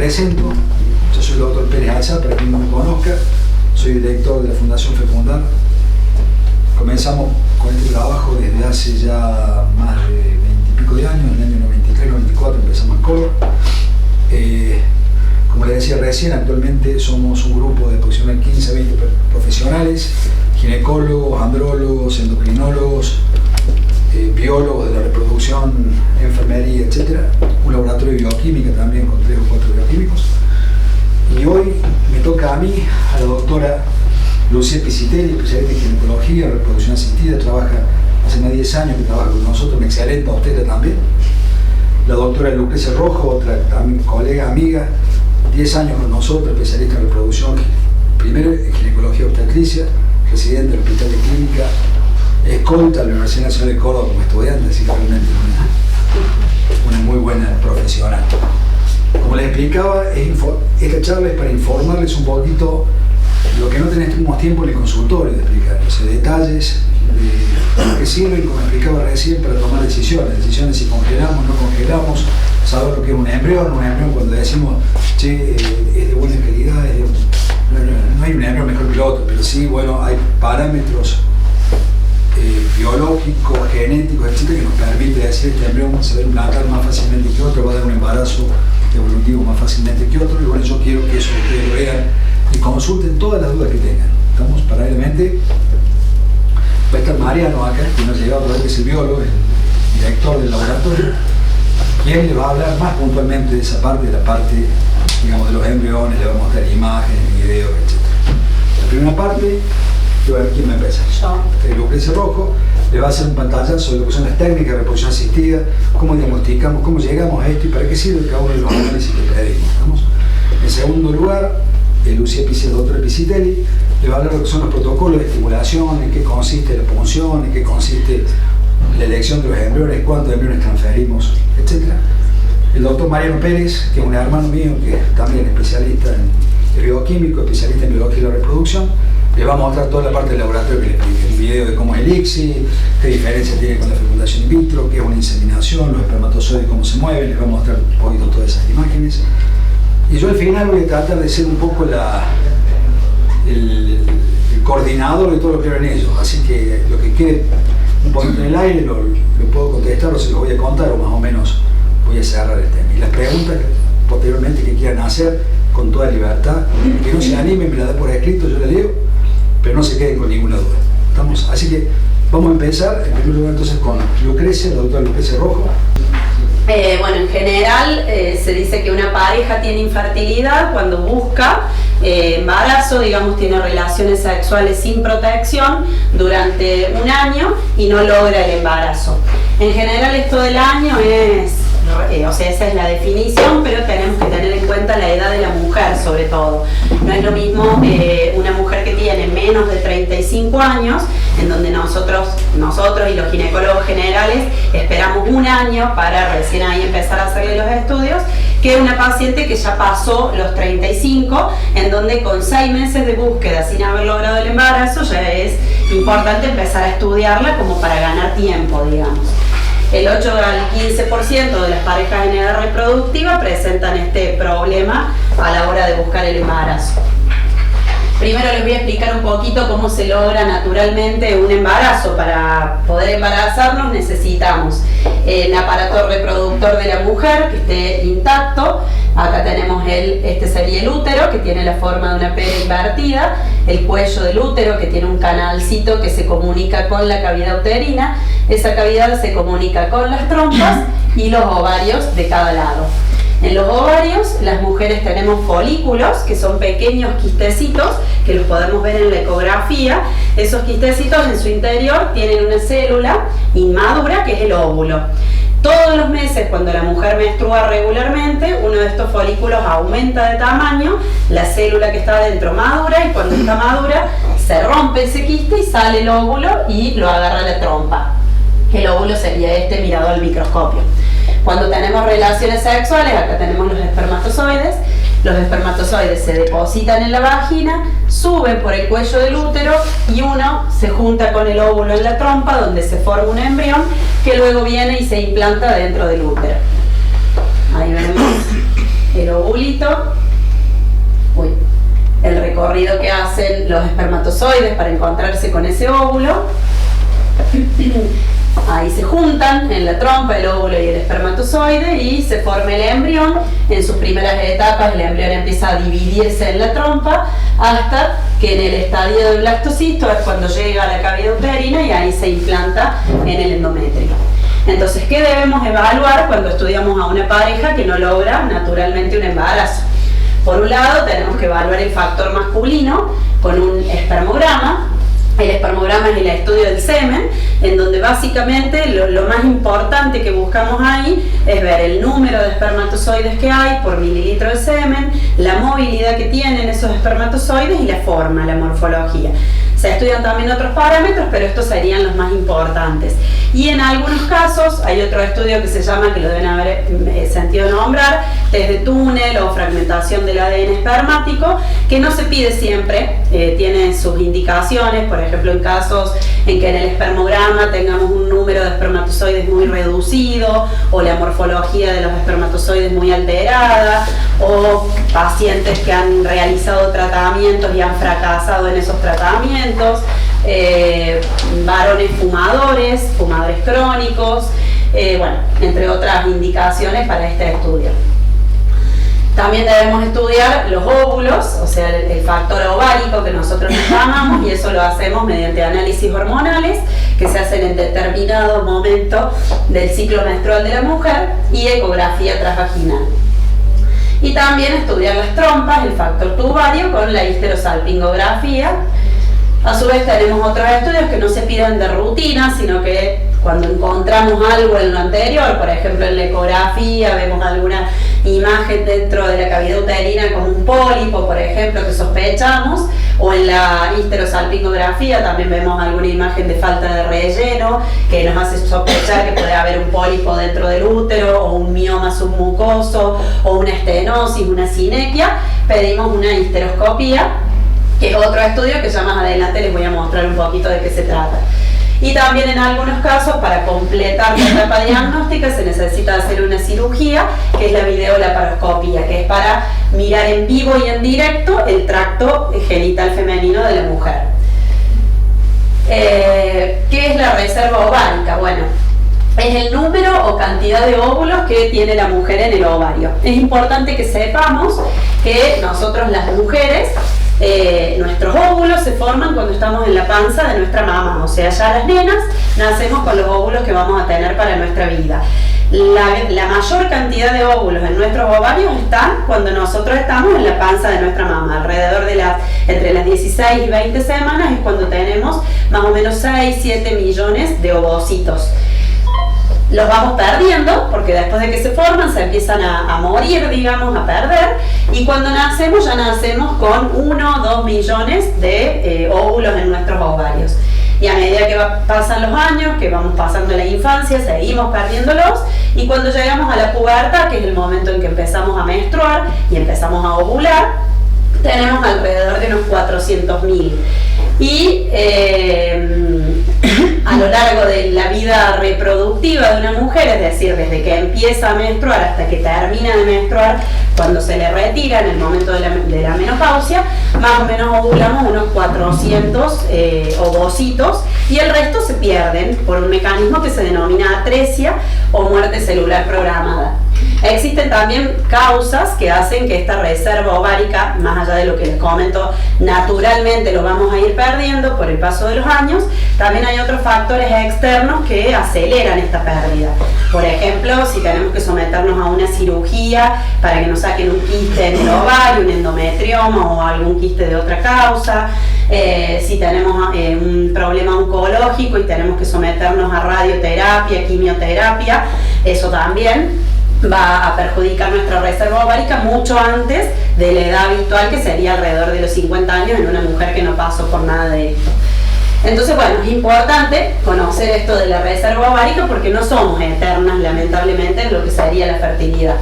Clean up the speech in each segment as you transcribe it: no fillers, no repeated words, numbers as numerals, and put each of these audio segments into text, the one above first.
presento. Yo soy el doctor Pérez Alza, para quien no me conozca. Soy director de la Fundación Fecundar. Comenzamos con este trabajo desde hace ya más de 20 y pico de años. En el año 93, 94 empezamos en Córdoba. Como les decía recién, actualmente somos un grupo de aproximadamente 15 a 20 profesionales, ginecólogos, andrólogos, endocrinólogos, biólogos de la reproducción, enfermería, etc. Un laboratorio de bioquímica también con 3 o 4 bioquímicos. Y hoy me toca a mí, a la doctora Lucía Pisitelli, especialista en ginecología, reproducción asistida, trabaja hace más de 10 años que trabaja con nosotros, una excelente obstetra también. La doctora Lucrecia Rojo, otra también colega, amiga, 10 años con nosotros, especialista en reproducción, primero en ginecología obstetricia, residente del Hospital de Clínica, escolta a la Universidad Nacional de Córdoba como estudiante, así que realmente una muy buena profesional. Como les explicaba, esta charla es para informarles un poquito lo que no tenemos tiempo en el consultorio de explicar, o sea, detalles que sirven, como explicaba recién, para tomar decisiones si congelamos, no congelamos, saber lo que es un embrión cuando decimos, che, es de buena calidad, no hay un embrión mejor que el otro, pero sí, bueno, hay parámetros biológicos, genéticos, etcétera, que nos permite decir este embrión se va a implantar más fácilmente que otro, va a dar un embarazo evolutivo más fácilmente que otro, y bueno, yo quiero que eso ustedes lo vean y consulten todas las dudas que tengan. Estamos paralelamente, va a estar Mariano acá, que nos ha llegado a que es el biólogo, el director del laboratorio, quien le va a hablar más puntualmente de esa parte, de la parte, digamos, de los embriones, le va a mostrar imágenes, videos, etc. La primera parte, ¿quién va a empezar? Yo. Lucrecia Rojo le va a hacer un pantallazo de lo que son las técnicas de reproducción asistida, cómo diagnosticamos, cómo llegamos a esto y para qué sirve cada uno de los análisis que pedimos. ¿Estamos? En segundo lugar, Lucía doctora Pisitelli le va a hablar de lo que son los protocolos de estimulación, en qué consiste la punción, en qué consiste la elección de los embriones, cuántos embriones transferimos, etc. El doctor Mariano Pérez, que es un hermano mío, que es también especialista en bioquímico, especialista en biología de la reproducción, le va a mostrar toda la parte del laboratorio que le explique, un video de cómo es el ICSI, qué diferencia tiene con la fecundación in vitro, qué es una inseminación, los espermatozoides cómo se mueven, les va a mostrar un poquito todas esas imágenes. Y yo al final voy a tratar de ser un poco el coordinador de todo lo que ven ellos, así que lo que quede un poquito en el aire lo puedo contestar o se los voy a contar o más o menos voy a cerrar el tema. Y las preguntas posteriormente que quieran hacer con toda libertad, que no se animen, me la da por escrito, yo la leo, pero no se queden con ninguna duda. ¿Estamos? Así que vamos a empezar en primer lugar entonces con Lucrecia, la doctora Lucrecia Rojo. Bueno, en general se dice que una pareja tiene infertilidad cuando busca embarazo, digamos, tiene relaciones sexuales sin protección durante un año y no logra el embarazo. En general esto del año es, o sea, esa es la definición, pero tenemos que tener en cuenta la edad de la mujer sobre todo. No es lo mismo una mujer que tiene menos de 35 años, en donde nosotros y los ginecólogos generales esperamos un año para recién ahí empezar a hacerle los estudios, que una paciente que ya pasó los 35, en donde con 6 meses de búsqueda sin haber logrado el embarazo ya es importante empezar a estudiarla como para ganar tiempo, digamos. El 8 al 15% de las parejas en edad reproductiva presentan este problema a la hora de buscar el embarazo. Primero les voy a explicar un poquito cómo se logra naturalmente un embarazo. Para poder embarazarnos necesitamos el aparato reproductor de la mujer que esté intacto. Acá tenemos este sería el útero, que tiene la forma de una pera invertida, el cuello del útero, que tiene un canalcito que se comunica con la cavidad uterina, esa cavidad se comunica con las trompas y los ovarios de cada lado. En los ovarios, las mujeres tenemos folículos, que son pequeños quistecitos, que los podemos ver en la ecografía. Esos quistecitos en su interior tienen una célula inmadura, que es el óvulo. Todos los meses, cuando la mujer menstrua regularmente, uno de estos folículos aumenta de tamaño, la célula que está adentro madura, y cuando está madura, se rompe ese quiste y sale el óvulo y lo agarra la trompa. El óvulo sería este mirado al microscopio. Cuando tenemos relaciones sexuales, acá tenemos los espermatozoides se depositan en la vagina, suben por el cuello del útero y uno se junta con el óvulo en la trompa, donde se forma un embrión que luego viene y se implanta dentro del útero. Ahí vemos el ovulito, el recorrido que hacen los espermatozoides para encontrarse con ese óvulo. Ahí se juntan en la trompa el óvulo y el espermatozoide y se forma el embrión. En sus primeras etapas el embrión empieza a dividirse en la trompa hasta que en el estadio de blastocisto es cuando llega a la cavidad uterina y ahí se implanta en el endometrio. Entonces, ¿qué debemos evaluar cuando estudiamos a una pareja que no logra naturalmente un embarazo? Por un lado, tenemos que evaluar el factor masculino con un espermograma. El espermograma es el estudio del semen, en donde básicamente lo más importante que buscamos ahí es ver el número de espermatozoides que hay por mililitro de semen, la movilidad que tienen esos espermatozoides y la forma, la morfología. Se estudian también otros parámetros, pero estos serían los más importantes. Y en algunos casos hay otro estudio que se llama, que lo deben haber sentido nombrar, test de túnel o fragmentación del ADN espermático, que no se pide siempre, tiene sus indicaciones, por ejemplo en casos en que en el espermograma tengamos un número de espermatozoides muy reducido o la morfología de los espermatozoides muy alterada, o pacientes que han realizado tratamientos y han fracasado en esos tratamientos, varones fumadores crónicos, bueno, entre otras indicaciones para este estudio. También debemos estudiar los óvulos, o sea, el factor ovárico que nosotros nos llamamos, y eso lo hacemos mediante análisis hormonales que se hacen en determinado momento del ciclo menstrual de la mujer, y ecografía transvaginal. Y también estudiar las trompas, el factor tubario, con la histerosalpingografía. A su vez tenemos otros estudios que no se piden de rutina, sino que cuando encontramos algo en lo anterior, por ejemplo en la ecografía vemos alguna imagen dentro de la cavidad uterina como un pólipo, por ejemplo, que sospechamos, o en la histerosalpingografía también vemos alguna imagen de falta de relleno que nos hace sospechar que puede haber un pólipo dentro del útero, o un mioma submucoso, o una estenosis, una sinequia. Pedimos una histeroscopía, que es otro estudio que ya más adelante les voy a mostrar un poquito de qué se trata. Y también en algunos casos, para completar la etapa diagnóstica, se necesita hacer una cirugía, que es la videolaparoscopía, que es para mirar en vivo y en directo el tracto genital femenino de la mujer. ¿Qué es la reserva ovárica? Bueno, es el número o cantidad de óvulos que tiene la mujer en el ovario. Es importante que sepamos que nosotros, las mujeres, nuestros óvulos se forman cuando estamos en la panza de nuestra mamá, o sea, ya las nenas nacemos con los óvulos que vamos a tener para nuestra vida. La mayor cantidad de óvulos en nuestros ovarios están cuando nosotros estamos en la panza de nuestra mamá, alrededor de entre las 16 y 20 semanas es cuando tenemos más o menos 6-7 millones de ovocitos. Los vamos perdiendo porque después de que se forman se empiezan a morir, digamos, a perder, y cuando nacemos ya nacemos con 1 o 2 millones de óvulos en nuestros ovarios. Y a medida que pasan los años, que vamos pasando la infancia, seguimos perdiéndolos, y cuando llegamos a la pubertad, que es el momento en que empezamos a menstruar y empezamos a ovular, tenemos alrededor de unos 400.000. Y a lo largo de la vida reproductiva de una mujer, es decir, desde que empieza a menstruar hasta que termina de menstruar, cuando se le retira en el momento de la menopausia, más o menos ovulamos unos 400 ovocitos, y el resto se pierden por un mecanismo que se denomina atresia o muerte celular programada. Existen también causas que hacen que esta reserva ovárica, más allá de lo que les comento, naturalmente lo vamos a ir perdiendo por el paso de los años. También hay otros factores externos que aceleran esta pérdida. Por ejemplo, si tenemos que someternos a una cirugía para que nos saquen un quiste en el ovario, un endometrioma o algún quiste de otra causa, si tenemos un problema oncológico y tenemos que someternos a radioterapia, quimioterapia, eso también va a perjudicar nuestra reserva ovárica mucho antes de la edad habitual, que sería alrededor de los 50 años en una mujer que no pasó por nada de esto. Entonces, bueno, es importante conocer esto de la reserva ovárica porque no somos eternas, lamentablemente, en lo que sería la fertilidad.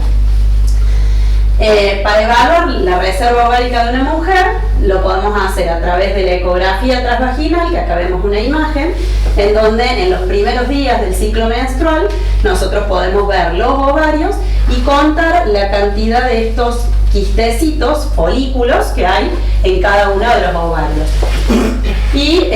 Para evaluar la reserva ovárica de una mujer, lo podemos hacer a través de la ecografía transvaginal, que acá vemos una imagen, en donde en los primeros días del ciclo menstrual nosotros podemos ver los ovarios y contar la cantidad de estos quistecitos, folículos que hay en cada uno de los ovarios. Y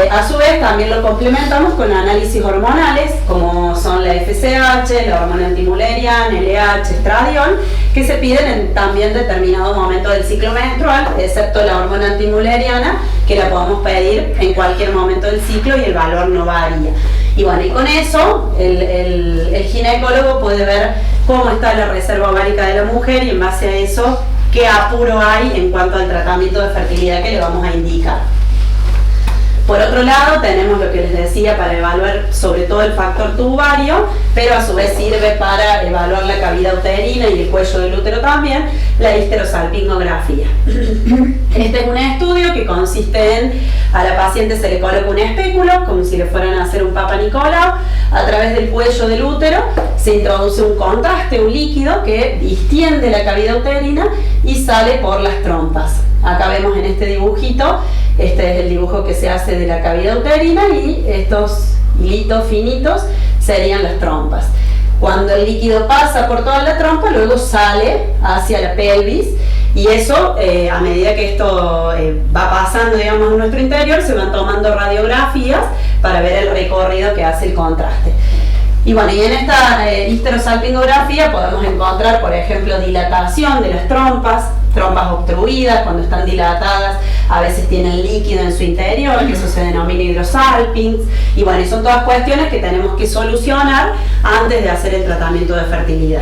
a su vez también lo complementamos con análisis hormonales, como son la FSH, la hormona antimuleriana, LH, estradiol, que se piden en también determinado momento del ciclo menstrual, excepto la hormona antimuleriana, que la podemos pedir en cualquier momento del ciclo y el valor no varía. Y bueno, y con eso el ginecólogo puede ver cómo está la reserva ovárica de la mujer y en base a eso qué apuro hay en cuanto al tratamiento de fertilidad que le vamos a indicar. Por otro lado, tenemos lo que les decía para evaluar sobre todo el factor tubario, pero a su vez sirve para evaluar la cavidad uterina y el cuello del útero también, la histerosalpingografía. Este es un estudio que consiste en, a la paciente se le coloca un espéculo, como si le fueran a hacer un Papa Nicolau, a través del cuello del útero se introduce un contraste, un líquido que distiende la cavidad uterina y sale por las trompas. Acá vemos en este dibujito, este es el dibujo que se hace de la cavidad uterina y estos hilitos finitos serían las trompas. Cuando el líquido pasa por toda la trompa, luego sale hacia la pelvis y eso, a medida que esto va pasando, digamos, en nuestro interior, se van tomando radiografías para ver el recorrido que hace el contraste. Y bueno, y en esta histerosalpingografía podemos encontrar, por ejemplo, dilatación de las trompas obstruidas, cuando están dilatadas, a veces tienen líquido en su interior, que eso se denomina hidrosalpings, y bueno, y son todas cuestiones que tenemos que solucionar antes de hacer el tratamiento de fertilidad.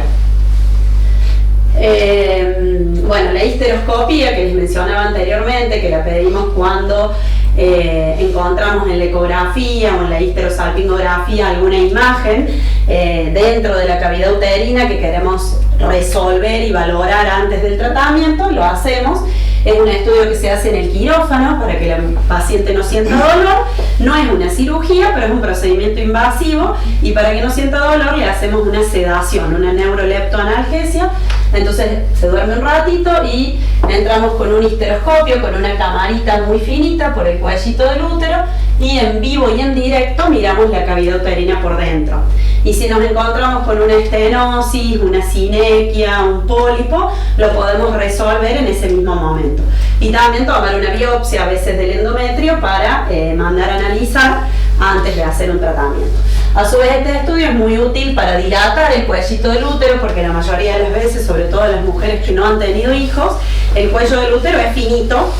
Bueno, la histeroscopía que les mencionaba anteriormente, que la pedimos cuando encontramos en la ecografía o en la histerosalpingografía alguna imagen dentro de la cavidad uterina que queremos resolver y valorar antes del tratamiento, lo hacemos. Es un estudio que se hace en el quirófano para que la paciente no sienta dolor. No es una cirugía, pero es un procedimiento invasivo y para que no sienta dolor le hacemos una sedación, una neuroleptoanalgesia. Entonces se duerme un ratito y entramos con un histeroscopio, con una camarita muy finita por el cuellito del útero y en vivo y en directo miramos la cavidad uterina por dentro. Y si nos encontramos con una estenosis, una sinequia, un pólipo, lo podemos resolver en ese mismo momento. Y también tomar una biopsia a veces del endometrio para mandar a analizar antes de hacer un tratamiento. A su vez, este estudio es muy útil para dilatar el cuellito del útero, porque la mayoría de las veces, sobre todo las mujeres que no han tenido hijos, el cuello del útero es finito,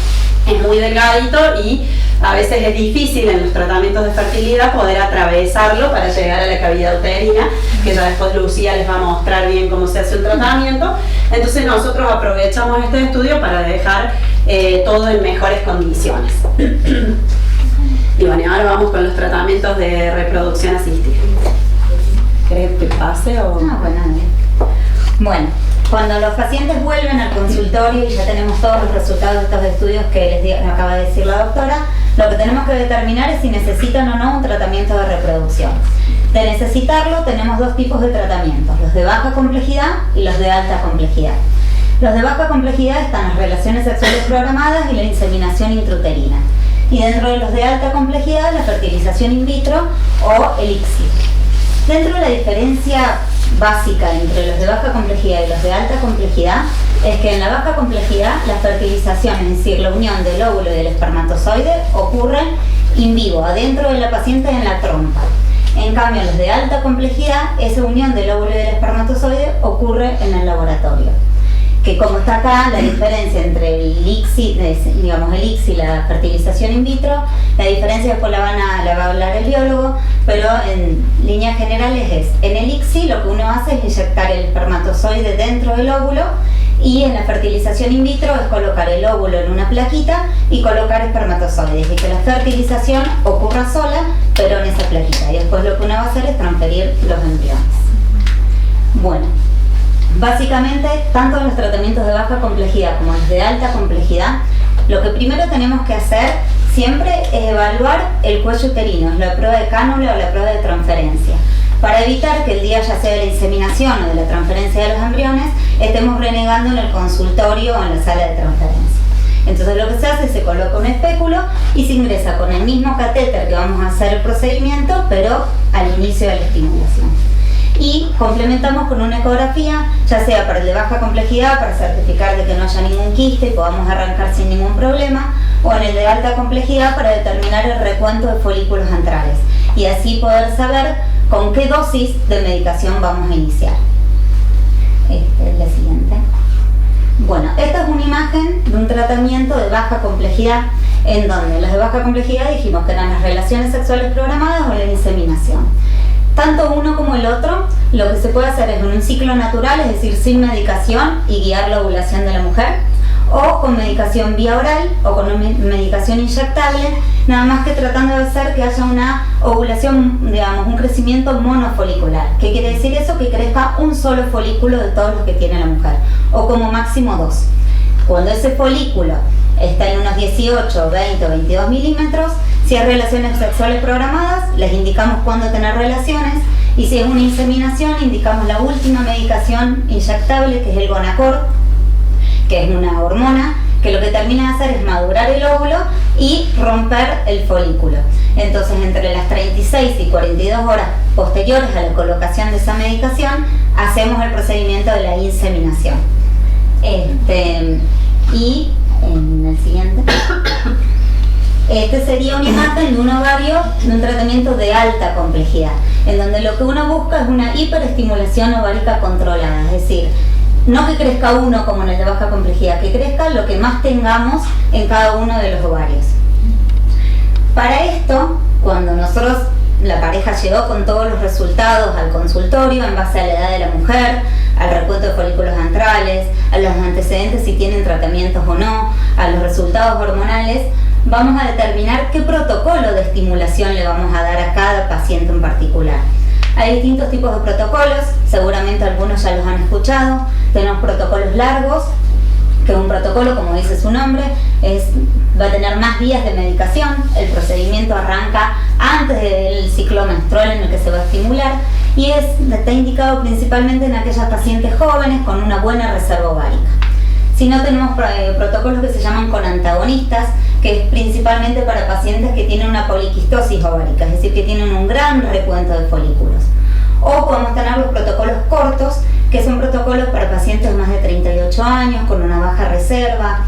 es muy delgadito y a veces es difícil en los tratamientos de fertilidad poder atravesarlo para llegar a la cavidad uterina, que ya después Lucía les va a mostrar bien cómo se hace un tratamiento. Entonces nosotros aprovechamos este estudio para dejar todo en mejores condiciones. Y bueno, ahora vamos con los tratamientos de reproducción asistida. ¿Querés que pase o...? No, pues nada. Bueno, cuando los pacientes vuelven al consultorio y ya tenemos todos los resultados de estos estudios que les acaba de decir la doctora, lo que tenemos que determinar es si necesitan o no un tratamiento de reproducción. De necesitarlo, tenemos dos tipos de tratamientos, los de baja complejidad y los de alta complejidad. Los de baja complejidad están las relaciones sexuales programadas y la inseminación intrauterina. Y dentro de los de alta complejidad, la fertilización in vitro o el ICSI. Dentro de la diferencia básica entre los de baja complejidad y los de alta complejidad es que en la baja complejidad la fertilización, es decir, la unión del óvulo y del espermatozoide, ocurre in vivo, adentro de la paciente en la trompa. En cambio, en los de alta complejidad, esa unión del óvulo y del espermatozoide ocurre en el laboratorio. Que como está acá, la diferencia entre el ICSI, digamos el ICSI y la fertilización in vitro, la diferencia después la va a hablar el biólogo, pero en líneas generales es, en el ICSI lo que uno hace es inyectar el espermatozoide dentro del óvulo y en la fertilización in vitro es colocar el óvulo en una plaquita y colocar espermatozoides y que la fertilización ocurra sola, pero en esa plaquita. Y después lo que uno va a hacer es transferir los embriones. Bueno. Básicamente, tanto en los tratamientos de baja complejidad como los de alta complejidad, lo que primero tenemos que hacer siempre es evaluar el cuello uterino, es la prueba de cánula o la prueba de transferencia, para evitar que el día ya sea de la inseminación o de la transferencia de los embriones estemos renegando en el consultorio o en la sala de transferencia. Entonces lo que se hace es se coloca un espéculo y se ingresa con el mismo catéter que vamos a hacer el procedimiento, pero al inicio de la estimulación. Y complementamos con una ecografía, ya sea para el de baja complejidad, para certificar de que no haya ningún quiste y podamos arrancar sin ningún problema, o en el de alta complejidad para determinar el recuento de folículos antrales y así poder saber con qué dosis de medicación vamos a iniciar. La siguiente. Bueno, esta es una imagen de un tratamiento de baja complejidad, en donde los de baja complejidad dijimos que eran las relaciones sexuales programadas o la inseminación. Tanto uno como el otro, lo que se puede hacer es en un ciclo natural, es decir, sin medicación y guiar la ovulación de la mujer, o con medicación vía oral o con medicación inyectable, nada más que tratando de hacer que haya una ovulación, digamos, un crecimiento monofolicular. ¿Qué quiere decir eso? Que crezca un solo folículo de todos los que tiene la mujer, o como máximo 2. Cuando ese folículo está en unos 18, 20 o 22 milímetros, si hay relaciones sexuales programadas, les indicamos cuándo tener relaciones, y si es una inseminación, indicamos la última medicación inyectable, que es el Gonacor, que es una hormona que lo que termina de hacer es madurar el óvulo y romper el folículo. Entonces, entre las 36 y 42 horas posteriores a la colocación de esa medicación, hacemos el procedimiento de la inseminación. Y en el siguiente, este sería una imagen de un ovario de un tratamiento de alta complejidad, en donde lo que uno busca es una hiperestimulación ovárica controlada, es decir, no que crezca uno como en el de baja complejidad, que crezca lo que más tengamos en cada uno de los ovarios. Para esto, cuando nosotros, la pareja llegó con todos los resultados al consultorio en base a la edad de la mujer, al recuento de folículos antrales, a los antecedentes si tienen tratamientos o no, a los resultados hormonales, vamos a determinar qué protocolo de estimulación le vamos a dar a cada paciente en particular. Hay distintos tipos de protocolos, seguramente algunos ya los han escuchado. Tenemos protocolos largos, que un protocolo, como dice su nombre, va a tener más días de medicación. El procedimiento arranca antes del ciclo menstrual en el que se va a estimular y está indicado principalmente en aquellas pacientes jóvenes con una buena reserva ovárica. Si no, tenemos protocolos que se llaman con antagonistas, que es principalmente para pacientes que tienen una poliquistosis ovárica, es decir, que tienen un gran recuento de folículos. O podemos tener los protocolos cortos, que son protocolos para pacientes de más de 38 años, con una baja reserva,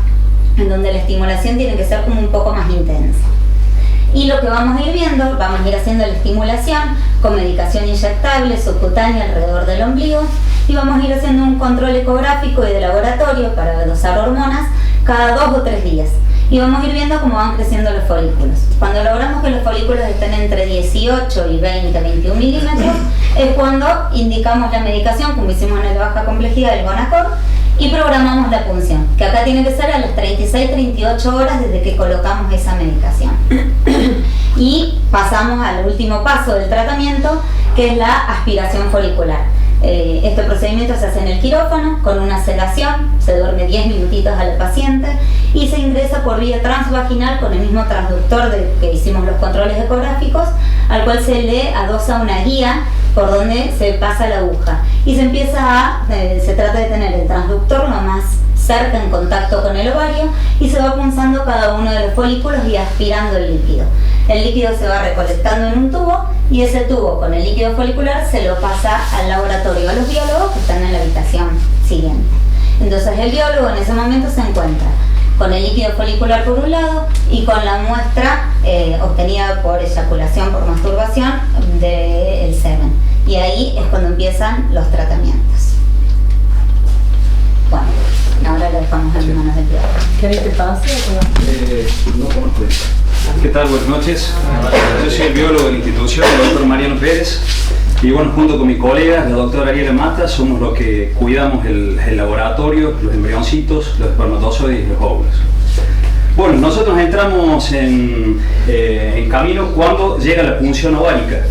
en donde la estimulación tiene que ser como un poco más intensa. Y lo que vamos a ir viendo, vamos a ir haciendo la estimulación con medicación inyectable subcutánea alrededor del ombligo, y vamos a ir haciendo un control ecográfico y de laboratorio para dosar hormonas cada 2 o 3 días. Y vamos a ir viendo cómo van creciendo los folículos. Cuando logramos que los folículos estén entre 18 y 20, 21 milímetros, es cuando indicamos la medicación, como hicimos en el de baja complejidad, el Gonacor, y programamos la punción, que acá tiene que ser a las 36-38 horas desde que colocamos esa medicación. Y pasamos al último paso del tratamiento, que es la aspiración folicular. Este procedimiento se hace en el quirófano con una sedación, se duerme 10 minutitos a la paciente y se ingresa por vía transvaginal con el mismo transductor de que hicimos los controles ecográficos, al cual se le adosa una guía por donde se pasa la aguja y se trata de tener el transductor lo más cerca en contacto con el ovario y se va punzando cada uno de los folículos y aspirando el líquido. El líquido se va recolectando en un tubo y ese tubo con el líquido folicular se lo pasa al laboratorio a los biólogos que están en la habitación siguiente. Entonces el biólogo en ese momento se encuentra con el líquido folicular por un lado y con la muestra obtenida por eyaculación, por masturbación del semen. Y ahí es cuando empiezan los tratamientos. Bueno, ahora lo dejamos en manos del biólogo. ¿Querés que pase? No conozco eso. ¿Qué tal? Buenas noches. Yo soy el biólogo de la institución, el doctor Mariano Pérez. Y bueno, junto con mi colega, la doctora Ariela Mata, somos los que cuidamos el laboratorio, los embrioncitos, los espermatozoides y los óvulos. Bueno, nosotros entramos en camino cuando llega la punción ovárica.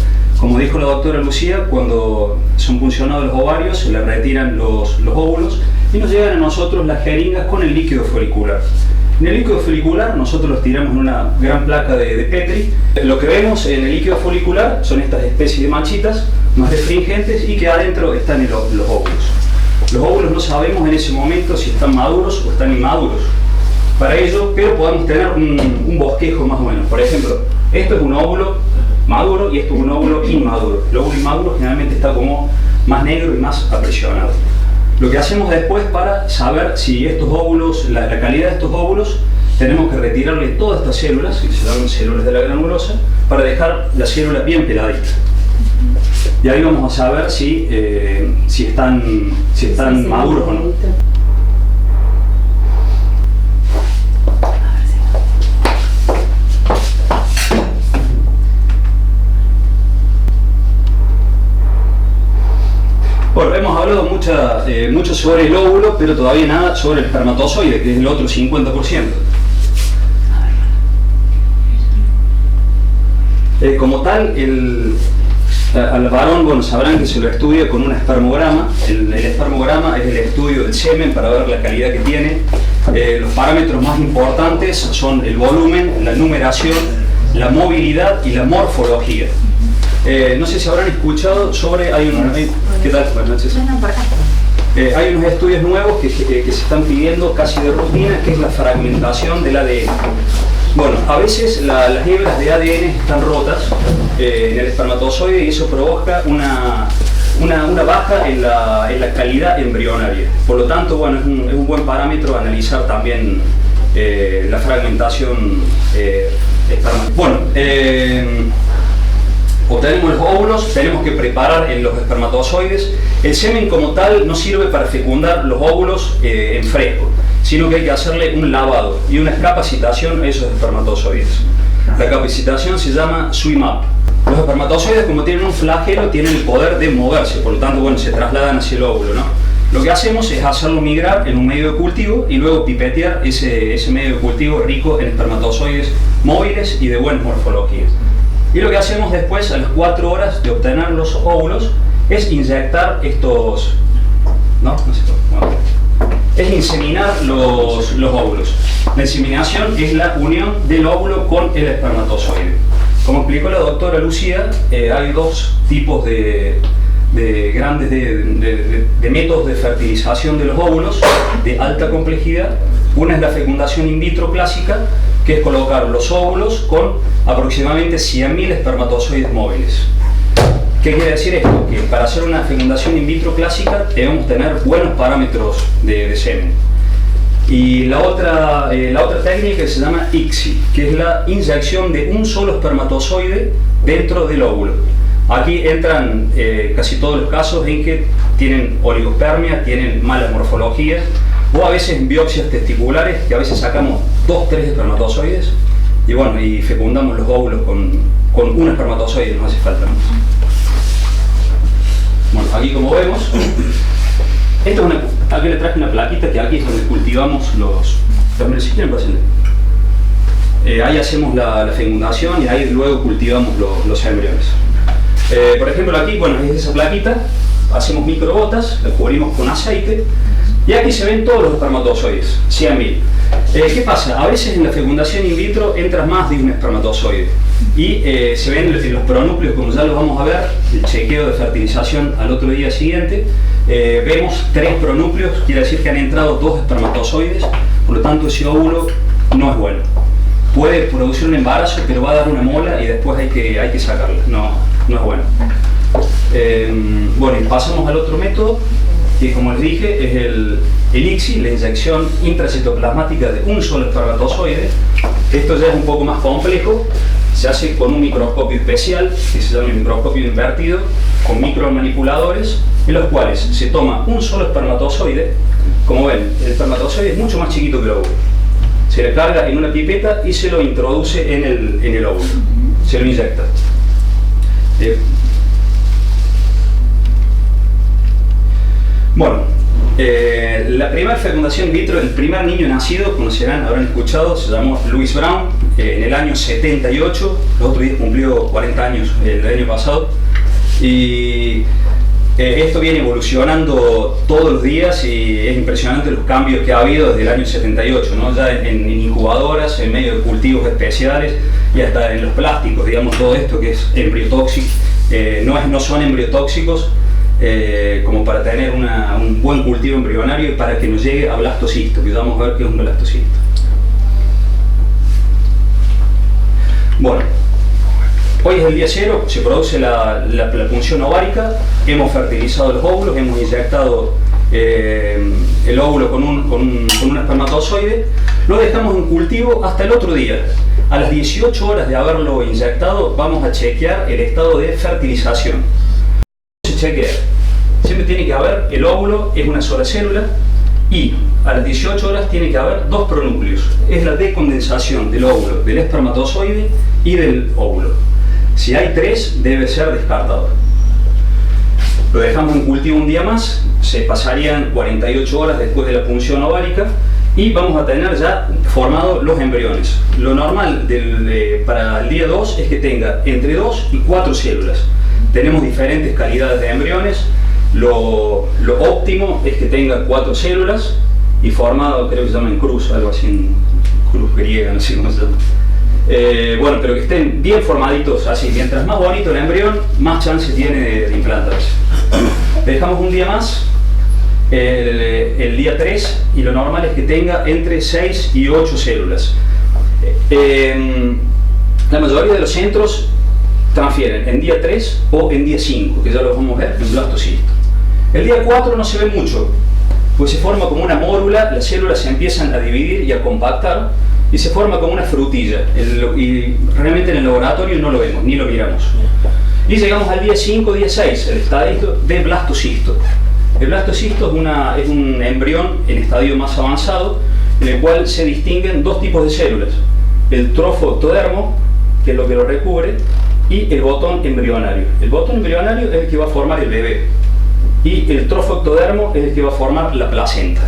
Como dijo la doctora Lucía, cuando son puncionados los ovarios, se les retiran los óvulos y nos llegan a nosotros las jeringas con el líquido folicular. En el líquido folicular nosotros los tiramos en una gran placa de Petri. Lo que vemos en el líquido folicular son estas especies de manchitas más restringentes y que adentro están los óvulos. Los óvulos no sabemos en ese momento si están maduros o están inmaduros. Para ello, pero podemos tener un bosquejo más o menos. Por ejemplo, esto es un óvulo maduro y esto es un óvulo inmaduro. El óvulo inmaduro generalmente está como más negro y más apresionado. Lo que hacemos después para saber si estos óvulos, la calidad de estos óvulos, tenemos que retirarle todas estas células, que se llaman células de la granulosa, para dejar la célula bien peladita. Y ahí vamos a saber si están maduros o no. Bueno, hemos hablado mucho sobre el óvulo, pero todavía nada sobre el espermatozoide, que es el otro 50%. Como tal, al varón, bueno, sabrán que se lo estudia con un espermograma. El espermograma es el estudio del semen para ver la calidad que tiene. Los parámetros más importantes son el volumen, la numeración, la movilidad y la morfología. No sé si habrán escuchado sobre... ¿Qué tal? Buenas noches. Hay unos estudios nuevos que se están pidiendo casi de rutina, que es la fragmentación del ADN. Bueno, a veces las hebras de ADN están rotas en el espermatozoide y eso provoca una baja en la calidad embrionaria. Por lo tanto, bueno, es un buen parámetro analizar también la fragmentación espermática. Bueno, obtenemos los óvulos, tenemos que preparar en los espermatozoides. El semen como tal no sirve para fecundar los óvulos en fresco, sino que hay que hacerle un lavado y una capacitación a esos espermatozoides. La capacitación se llama swim up. Los espermatozoides, como tienen un flagelo, tienen el poder de moverse, por lo tanto, bueno, se trasladan hacia el óvulo, ¿no? Lo que hacemos es hacerlo migrar en un medio de cultivo y luego pipetear ese medio de cultivo rico en espermatozoides móviles y de buenas morfologías. Y lo que hacemos después, a las 4 horas de obtener los óvulos, es inyectar estos... es inseminar los óvulos. La inseminación es la unión del óvulo con el espermatozoide. Como explicó la doctora Lucía, hay dos tipos de métodos de fertilización de los óvulos de alta complejidad. Una es la fecundación in vitro clásica, que es colocar los óvulos con aproximadamente 100.000 espermatozoides móviles. ¿Qué quiere decir esto? Que para hacer una fecundación in vitro clásica debemos tener buenos parámetros de semen. Y la otra técnica se llama ICSI, que es la inyección de un solo espermatozoide dentro del óvulo. Aquí entran casi todos los casos en que tienen oligospermia, tienen malas morfologías, o a veces biopsias testiculares, que a veces sacamos 2-3 espermatozoides y bueno, y fecundamos los óvulos con un espermatozoide, no hace falta más. Bueno, aquí como vemos, aquí le traje una plaquita que aquí es donde cultivamos los ahí hacemos la fecundación y ahí luego cultivamos los embriones. Por ejemplo aquí, bueno, es esa plaquita, hacemos microgotas, la cubrimos con aceite y aquí se ven todos los espermatozoides, 100.000. ¿Qué pasa? A veces en la fecundación in vitro entra más de un espermatozoide y se ven los pronúcleos, como ya los vamos a ver, el chequeo de fertilización al otro día siguiente, vemos 3 pronúcleos, quiere decir que han entrado 2 espermatozoides, por lo tanto ese óvulo no es bueno. Puede producir un embarazo, pero va a dar una mola y después hay que sacarla, no es bueno. Bueno, y pasamos al otro método, que como les dije es el ICSI, la inyección intracitoplasmática de un solo espermatozoide. Esto ya es un poco más complejo, se hace con un microscopio especial, que se llama el microscopio invertido, con micromanipuladores, en los cuales se toma un solo espermatozoide. Como ven, el espermatozoide es mucho más chiquito que el óvulo. Se le carga en una pipeta y se lo introduce en el óvulo, se lo inyecta. Bueno, la primera fecundación in vitro del primer niño nacido, conocerán, habrán escuchado, se llamó Louis Brown, en el año 78, el otro día cumplió 40 años el año pasado, y Esto viene evolucionando todos los días y es impresionante los cambios que ha habido desde el año 78, ¿no? Ya en incubadoras, en medio de cultivos especiales y hasta en los plásticos, digamos, todo esto que es embriotóxico, no son embriotóxicos como para tener un buen cultivo embrionario y para que nos llegue a blastocisto, que vamos a ver qué es un blastocisto. Bueno. Hoy es el día 0, se produce la punción ovárica, hemos fertilizado los óvulos, hemos inyectado el óvulo con un espermatozoide, lo dejamos en cultivo hasta el otro día. A las 18 horas de haberlo inyectado vamos a chequear el estado de fertilización. Se chequea, siempre tiene que haber, el óvulo es una sola célula y a las 18 horas tiene que haber 2 pronúcleos. Es la decondensación del óvulo, del espermatozoide y del óvulo. Si hay 3, debe ser descartado. Lo dejamos en cultivo un día más, se pasarían 48 horas después de la punción ovárica y vamos a tener ya formados los embriones. Lo normal para el día 2 es que tenga entre 2 y 4 células. Tenemos diferentes calidades de embriones. Lo óptimo es que tenga 4 células y formado, creo que se llama en cruz, algo así, en cruz griega, no sé cómo se llama. Bueno, pero que estén bien formaditos así. Mientras más bonito el embrión, más chance tiene de implantarse. Le dejamos un día más, el día 3, y lo normal es que tenga entre 6 y 8 células. La mayoría de los centros transfieren en día 3 o en día 5, que ya lo vamos a ver en blastocisto. El día 4 no se ve mucho, pues se forma como una mórula, las células se empiezan a dividir y a compactar, y se forma como una frutilla, y realmente en el laboratorio no lo vemos, ni lo miramos. Y llegamos al día 5, día 6, el estadio de blastocisto. El blastocisto es un embrión en estadio más avanzado, en el cual se distinguen 2 tipos de células: el trofo-ectodermo, que es lo que lo recubre, y el botón embrionario. El botón embrionario es el que va a formar el bebé, y el trofo-ectodermo es el que va a formar la placenta.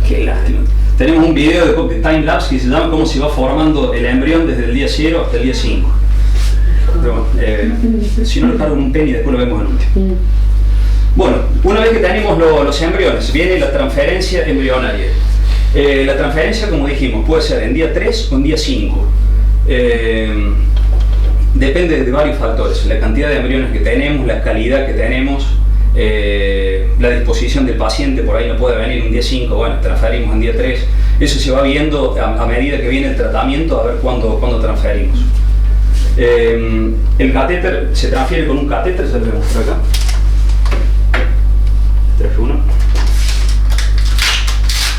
Qué lástima. Tenemos un video de timelapse que se llama cómo se va formando el embrión desde el día 0 hasta el día 5. Pero, si no lo cargo en un pen y después lo vemos en último. Bueno, una vez que tenemos los embriones, viene la transferencia embrionaria. La transferencia, como dijimos, puede ser en día 3 o en día 5. Depende de varios factores: la cantidad de embriones que tenemos, la calidad que tenemos, la disposición del paciente. Por ahí no puede venir un día 5, bueno, transferimos en día 3. Eso se va viendo a medida que viene el tratamiento, a ver cuándo transferimos. El catéter se transfiere con un catéter, ya lo voy a mostrar acá. Traje uno.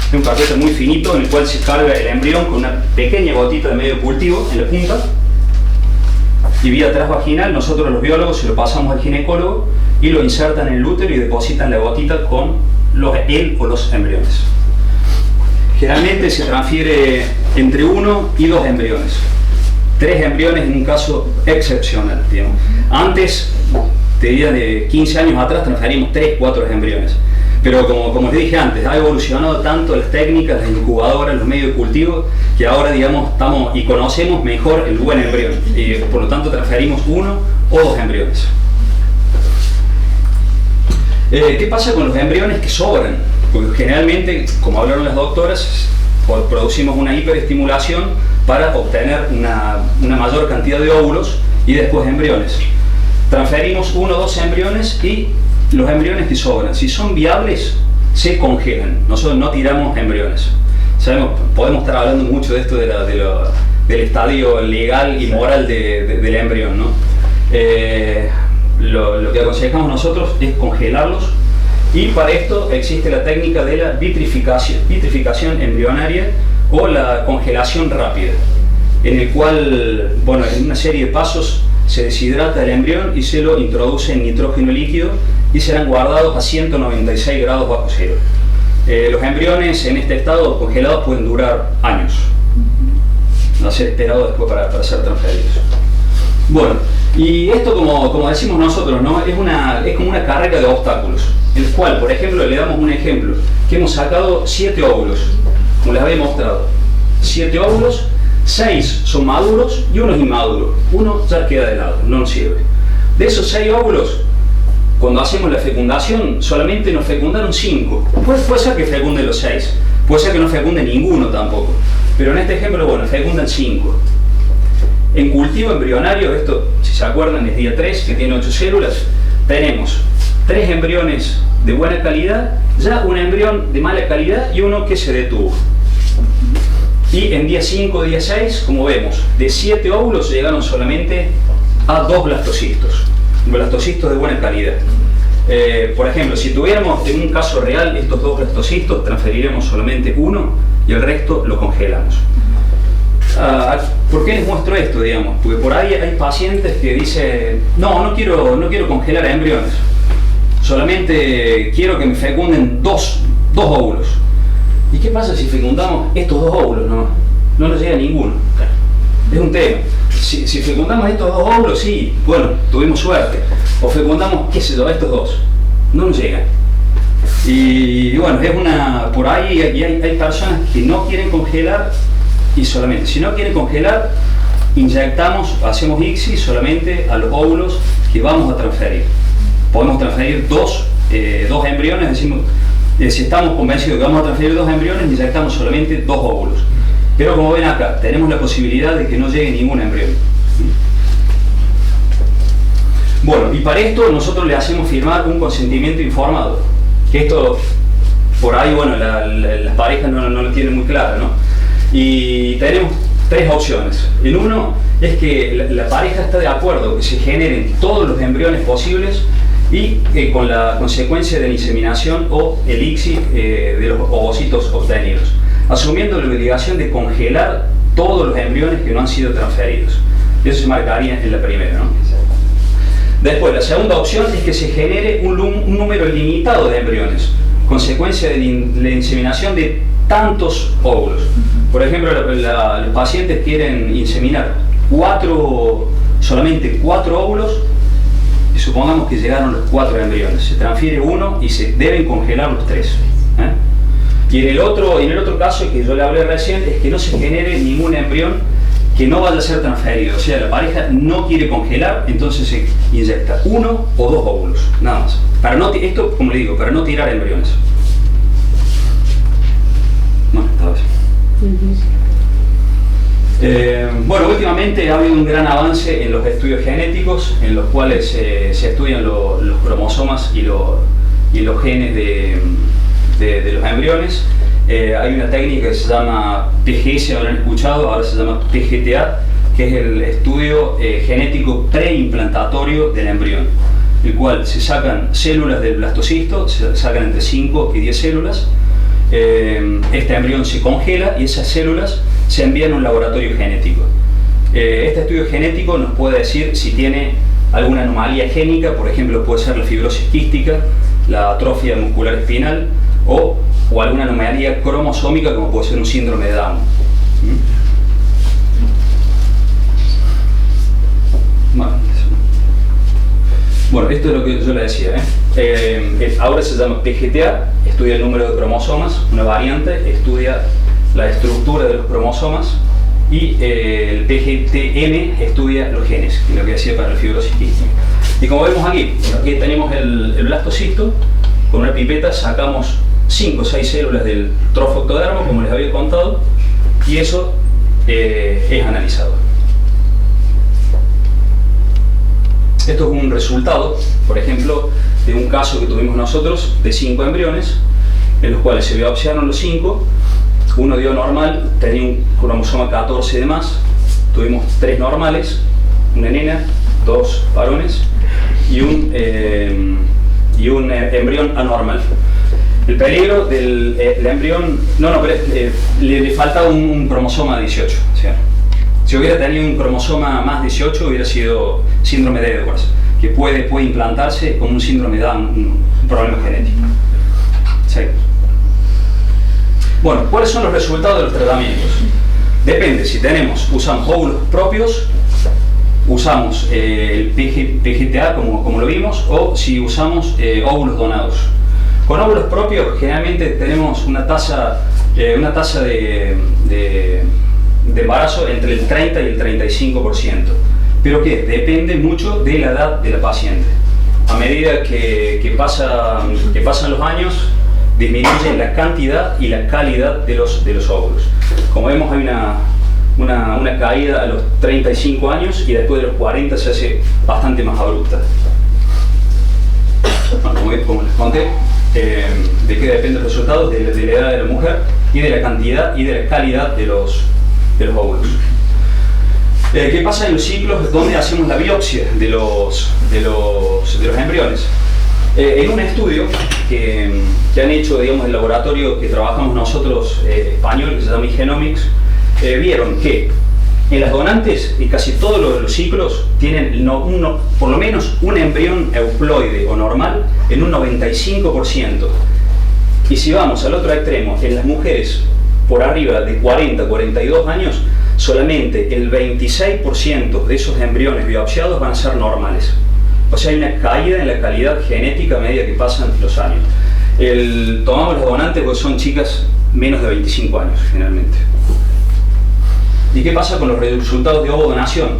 Es un catéter muy finito en el cual se carga el embrión con una pequeña gotita de medio cultivo en la punta, y vía transvaginal nosotros los biólogos se lo pasamos al ginecólogo y lo insertan en el útero y depositan la gotita con él o los embriones. Generalmente se transfiere entre 1 y 2 embriones. 3 embriones en un caso excepcional, digamos. Antes, te diría de 15 años atrás, transferimos 3, 4 embriones. Pero como les dije antes, ha evolucionado tanto las técnicas, las incubadoras, los medios de cultivo, que ahora, digamos, estamos y conocemos mejor el buen embrión. Y por lo tanto transferimos 1 o 2 embriones. ¿Qué pasa con los embriones que sobran? Porque generalmente, como hablaron las doctoras, producimos una hiperestimulación para obtener una mayor cantidad de óvulos y después embriones. Transferimos 1 o 2 embriones y los embriones que sobran, si son viables, se congelan. Nosotros no tiramos embriones. Sabemos, podemos estar hablando mucho de esto del estadio legal y moral del embrión, ¿no? Lo que aconsejamos nosotros es congelarlos, y para esto existe la técnica de la vitrificación embrionaria o la congelación rápida, en el cual, bueno, en una serie de pasos se deshidrata el embrión y se lo introduce en nitrógeno líquido y serán guardados a 196 grados bajo cero. Los embriones en este estado congelados pueden durar años, no ser esperados después para ser transferidos. Bueno, y esto, como decimos nosotros, ¿no? es como una carrera de obstáculos, en el cual, por ejemplo, le damos un ejemplo, que hemos sacado 7 óvulos, como les había mostrado. 7 óvulos, 6 son maduros y 1 es inmaduro. 1 ya queda de lado, no nos sirve. De esos 6 óvulos, cuando hacemos la fecundación, solamente nos fecundaron 5. Puede ser que fecunde los 6, puede ser que no fecunde ninguno tampoco, pero en este ejemplo, bueno, fecundan 5. En cultivo embrionario, esto, si se acuerdan, es día 3, que tiene 8 células, tenemos 3 embriones de buena calidad, ya un embrión de mala calidad y uno que se detuvo. Y en día 5, día 6, como vemos, de 7 óvulos llegaron solamente a 2 blastocistos de buena calidad. Por ejemplo, si tuviéramos en un caso real estos 2 blastocistos, transferiremos solamente uno y el resto lo congelamos. ¿Por qué les muestro esto, digamos? Porque por ahí hay pacientes que dicen, no quiero congelar embriones, solamente quiero que me fecunden 2 óvulos. ¿Y qué pasa si fecundamos estos 2 óvulos? No nos llega ninguno. Es un tema. Si fecundamos estos 2 óvulos, sí, bueno, tuvimos suerte. O fecundamos, qué sé yo, estos 2. No nos llegan. Y bueno, por ahí hay personas que no quieren congelar y solamente, si no quieren congelar, inyectamos, hacemos ICSI solamente a los óvulos que vamos a transferir. Podemos transferir 2 embriones, decimos, si estamos convencidos de que vamos a transferir 2 embriones, inyectamos solamente 2 óvulos. Pero como ven acá, tenemos la posibilidad de que no llegue ningún embrión. Bueno, y para esto nosotros le hacemos firmar un consentimiento informado. Que esto, por ahí, bueno, las parejas no lo tienen muy claro, ¿no? Y tenemos 3 opciones. El uno es que la pareja está de acuerdo que se generen todos los embriones posibles y con la consecuencia de la inseminación o el ICSI de los ovocitos obtenidos, asumiendo la obligación de congelar todos los embriones que no han sido transferidos. Eso se marcaría en la primera, ¿no? Después, la segunda opción es que se genere un número limitado de embriones, consecuencia de la inseminación de tantos óvulos. Por ejemplo, los pacientes quieren inseminar solamente 4 óvulos, y supongamos que llegaron los 4 embriones, se transfiere uno y se deben congelar los 3. Y en el otro caso que yo le hablé recién, es que no se genere ningún embrión que no vaya a ser transferido. O sea, la pareja no quiere congelar, entonces se inyecta 1 o 2 óvulos, nada más. Esto, como le digo, para no tirar embriones. Bueno, esta vez. Bueno, últimamente ha habido un gran avance en los estudios genéticos, en los cuales se estudian los cromosomas y los genes de los embriones. Hay una técnica que se llama PGS, habrán escuchado, ahora se llama PGTA, que es el estudio genético preimplantatorio del embrión, el cual se sacan células del blastocisto, se sacan entre 5 y 10 células. Este embrión se congela y esas células se envían a un laboratorio genético. Este estudio genético nos puede decir si tiene alguna anomalía génica, por ejemplo puede ser la fibrosis quística, la atrofia muscular espinal o alguna anomalía cromosómica como puede ser un síndrome de Down. Bueno, esto es lo que yo le decía. Ahora se llama PGTA, estudia el número de cromosomas, una variante, estudia la estructura de los cromosomas, y el PGTM estudia los genes, que es lo que decía para la fibrosis quística. Y como vemos aquí tenemos el blastocisto, con una pipeta sacamos 5 o 6 células del trofoctodermo, como les había contado, y eso es analizado. Esto es un resultado, por ejemplo, de un caso que tuvimos nosotros de 5 embriones, en los cuales se biopsiaron los 5, uno dio normal, tenía un cromosoma 14 de más, tuvimos 3 normales, una nena, 2 varones y un embrión anormal. El peligro del embrión, le faltaba un cromosoma 18, ¿sí? Si hubiera tenido un cromosoma más 18 hubiera sido síndrome de Edwards, que puede implantarse como un síndrome de Down, un problema genético. ¿Sí? Bueno, ¿cuáles son los resultados de los tratamientos? Depende, si usamos óvulos propios, usamos el PGTA como lo vimos, o si usamos óvulos donados. Con óvulos propios generalmente tenemos una tasa de embarazo entre el 30 y el 35%. pero que depende mucho de la edad de la paciente. A medida que pasan los años, disminuye la cantidad y la calidad de los óvulos. Como vemos, hay una caída a los 35 años y después de los 40 se hace bastante más abrupta. Como les conté, de qué dependen los resultados, de la edad de la mujer y de la cantidad y de la calidad de los óvulos. ¿Qué pasa en los ciclos donde hacemos la biopsia de los embriones? En un estudio que han hecho, digamos, el laboratorio que trabajamos nosotros español, que se llama Igenomics, vieron que en las donantes, en casi todos los ciclos, tienen por lo menos un embrión euploide o normal en un 95%. Y si vamos al otro extremo, en las mujeres por arriba de 40-42 años, solamente el 26% de esos embriones biopsiados van a ser normales. O sea, hay una caída en la calidad genética a medida que pasan los años. Tomamos los donantes porque son chicas menos de 25 años, generalmente. ¿Y qué pasa con los resultados de ovodonación?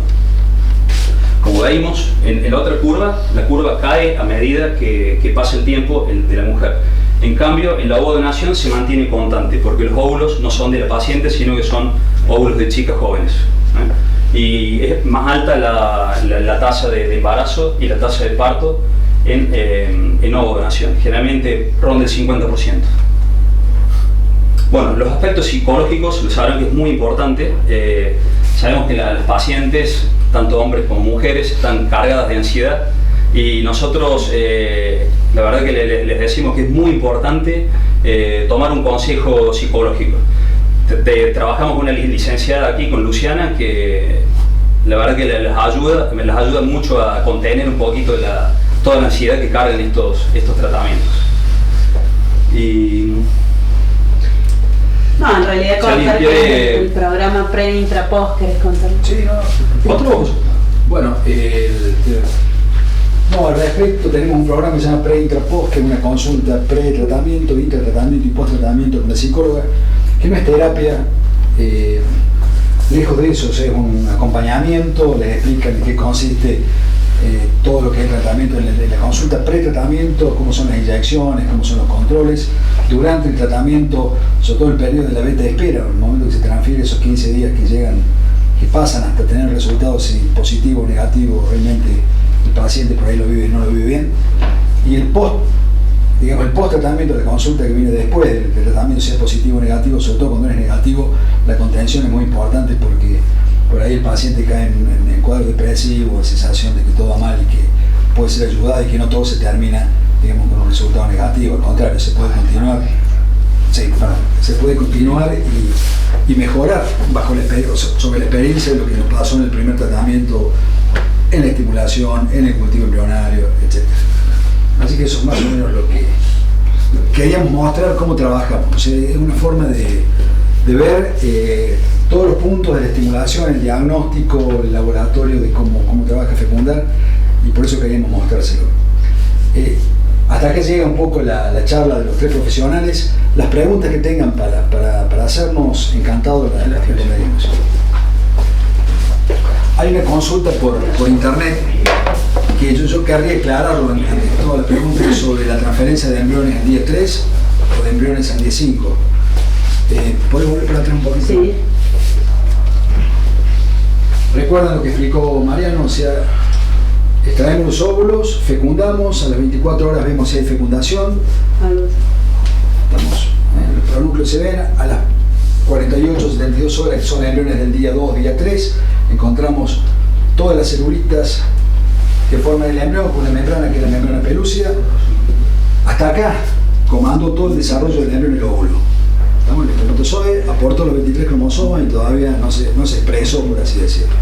Como veis en la otra curva, la curva cae a medida que pasa el tiempo de la mujer. En cambio, en la ovodonación se mantiene constante, porque los óvulos no son de la paciente, sino que son óvulos de chicas jóvenes. Y es más alta la tasa de embarazo y la tasa de parto en ovodonación. Generalmente ronda el 50%. Bueno, los aspectos psicológicos, lo sabrán que es muy importante. Sabemos que las pacientes, tanto hombres como mujeres, están cargadas de ansiedad y nosotros, la verdad que les decimos que es muy importante tomar un consejo psicológico. Trabajamos con una licenciada aquí, con Luciana, que la verdad que les ayuda mucho a contener un poquito toda la ansiedad que cargan estos tratamientos. No, en realidad contar el programa pre-intra-post, ¿querés contar? Sí, no. ¿Otros? Bueno, al respecto tenemos un programa que se llama pre-intra-post, que es una consulta pre-tratamiento, intratratamiento y post-tratamiento con la psicóloga, que no es terapia, lejos de eso, es un acompañamiento, les explican en qué consiste todo lo que es el tratamiento, en la consulta pre-tratamiento, cómo son las inyecciones, cómo son los controles, durante el tratamiento, sobre todo el periodo de la beta de espera, el momento que se transfiere esos 15 días que pasan hasta tener resultados si positivo o negativo, realmente el paciente por ahí lo vive y no lo vive bien, y el post-tratamiento, la consulta que viene después del tratamiento, sea positivo o negativo, sobre todo cuando es negativo, la contención es muy importante porque por ahí el paciente cae en el cuadro depresivo, sensación de que todo va mal y que puede ser ayudado y que no todo se termina, digamos, con un resultado negativo. Al contrario, se puede continuar y mejorar sobre la experiencia de lo que nos pasó en el primer tratamiento, en la estimulación, en el cultivo embrionario, etc. Así que eso es más o menos lo que queríamos mostrar, cómo trabajamos. O sea, es una forma de ver todos los puntos de la estimulación, el diagnóstico, el laboratorio de cómo trabaja Fecundar, y por eso queríamos mostrárselo. Hasta acá llega un poco la charla de los tres profesionales. Las preguntas que tengan para hacernos, encantados las responderemos. Hay una consulta por internet que yo querría aclararlo en todas las preguntas sobre la transferencia de embriones al día 3 o de embriones al día 5. ¿Puedes volver para atrás un poquito? Sí. Recuerdan lo que explicó Mariano, o sea, extraemos los óvulos, fecundamos, a las 24 horas vemos si hay fecundación. Los pronúcleos se ven, a las 48, 72 horas, que son embriones del día 2, día 3, encontramos todas las celulitas que forman el embrión con una membrana que es la membrana pelúcida. Hasta acá comandó todo el desarrollo del embrión y el óvulo. El espermatozoide aportó los 23 cromosomas y todavía no se expresó, por así decirlo.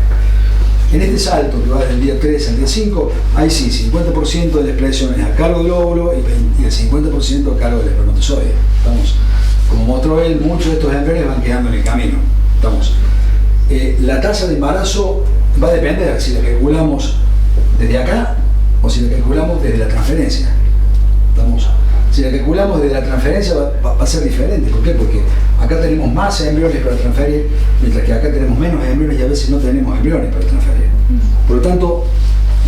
En este salto que va del día 3 al día 5, ahí sí, 50% de la expresión es a cargo del óvulo y el 50% a cargo del espermatozoide. Como mostró él, muchos de estos embriones van quedando en el camino. La tasa de embarazo va a depender de si la calculamos desde acá o si la calculamos desde la transferencia. Si la calculamos desde la transferencia va a ser diferente. ¿Por qué? Porque acá tenemos más embriones para transferir, mientras que acá tenemos menos embriones y a veces no tenemos embriones para transferir. Por lo tanto,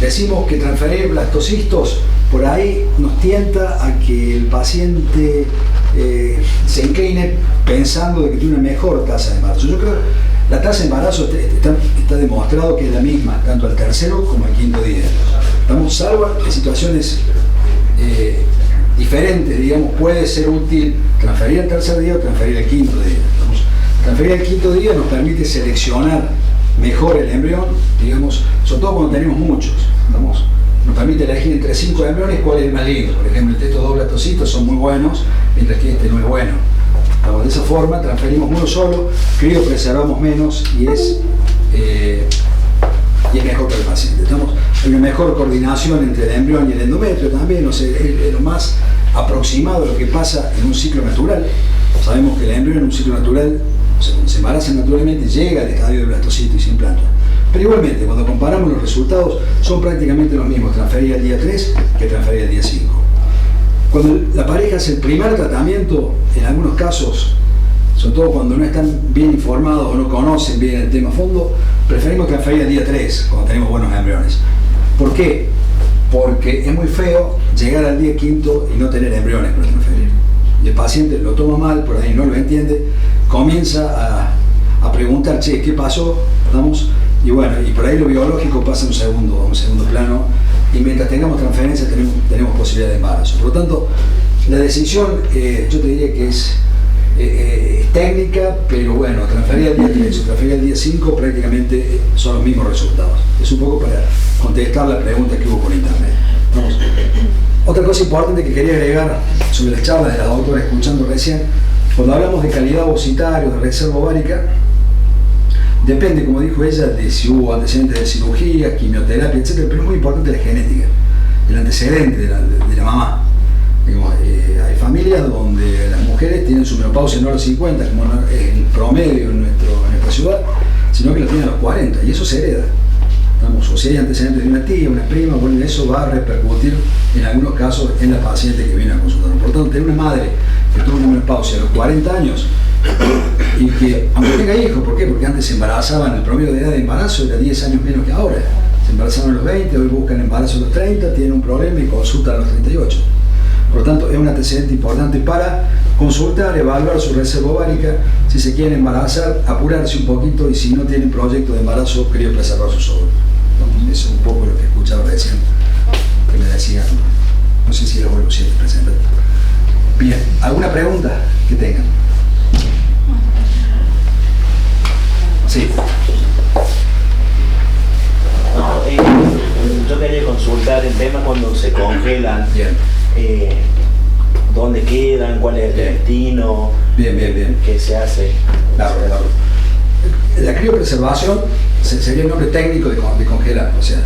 decimos que transferir blastocistos por ahí nos tienta a que el paciente se incline pensando de que tiene una mejor tasa de embarazo. Yo creo que la tasa de embarazo está demostrado que es la misma, tanto al tercero como al quinto día. Estamos salvo en situaciones diferentes, digamos, puede ser útil transferir al tercer día o transferir al quinto día. Transferir al quinto día nos permite seleccionar mejor el embrión, digamos, sobre todo cuando tenemos muchos. Nos permite elegir entre 5 embriones cuál es el más lindo. Por ejemplo, estos 2 blastocitos son muy buenos, mientras que este no es bueno. De esa forma transferimos uno solo, criopreservamos menos y es mejor para el paciente. Hay una mejor coordinación entre el embrión y el endometrio también, es lo más aproximado a lo que pasa en un ciclo natural. Sabemos que el embrión en un ciclo natural, cuando se embaraza naturalmente, llega al estadio del blastocito y se implanta. Pero igualmente, cuando comparamos los resultados, son prácticamente los mismos transferir al día 3 que transferir al día 5. Cuando la pareja hace el primer tratamiento, en algunos casos, sobre todo cuando no están bien informados o no conocen bien el tema a fondo, preferimos transferir al día 3, cuando tenemos buenos embriones. ¿Por qué? Porque es muy feo llegar al día 5 y no tener embriones para transferir. Y el paciente lo toma mal, por ahí no lo entiende, comienza a preguntar, che, ¿qué pasó? Y bueno, y por ahí lo biológico pasa a un segundo plano, y mientras tengamos transferencia tenemos posibilidad de embarazo. Por lo tanto, la decisión yo te diría que es técnica, pero bueno, transferir al día 3 o transferir al día 5 prácticamente son los mismos resultados. Es un poco para contestar la pregunta que hubo por internet. Otra cosa importante que quería agregar sobre las charlas de la doctora escuchando recién, cuando hablamos de calidad ovocitaria o de reserva ovárica, depende, como dijo ella, de si hubo antecedentes de cirugía, quimioterapia, etc. Pero es muy importante la genética, el antecedente de la mamá. Hay familias donde las mujeres tienen su menopausia no a los 50, como es el promedio en nuestra ciudad, sino que la tienen a los 40, y eso se hereda. O si hay antecedentes de una tía, una prima, bueno, eso va a repercutir en algunos casos en la paciente que viene a consultar. Por lo tanto, tener una madre que tuvo una menopausia a los 40 años y que, aunque tenga hijos, ¿por qué? Porque antes se embarazaban, el promedio de edad de embarazo era 10 años menos que ahora. Se embarazaban a los 20, hoy buscan embarazo a los 30, tienen un problema y consultan a los 38. Por lo tanto, es un antecedente importante para consultar, evaluar su reserva ovárica, si se quieren embarazar, apurarse un poquito, y si no tienen proyecto de embarazo, criopreservar sus óvulos. Eso es un poco lo que escuchaba recién, que me decía, no sé si era bueno si presentar. Bien, ¿alguna pregunta que tengan? Sí. Yo quería consultar el tema cuando se congelan. Bien. ¿Dónde quedan? ¿Cuál es el destino? Bien. ¿Qué se hace? Claro. La criopreservación sería el nombre técnico de congelar. O sea,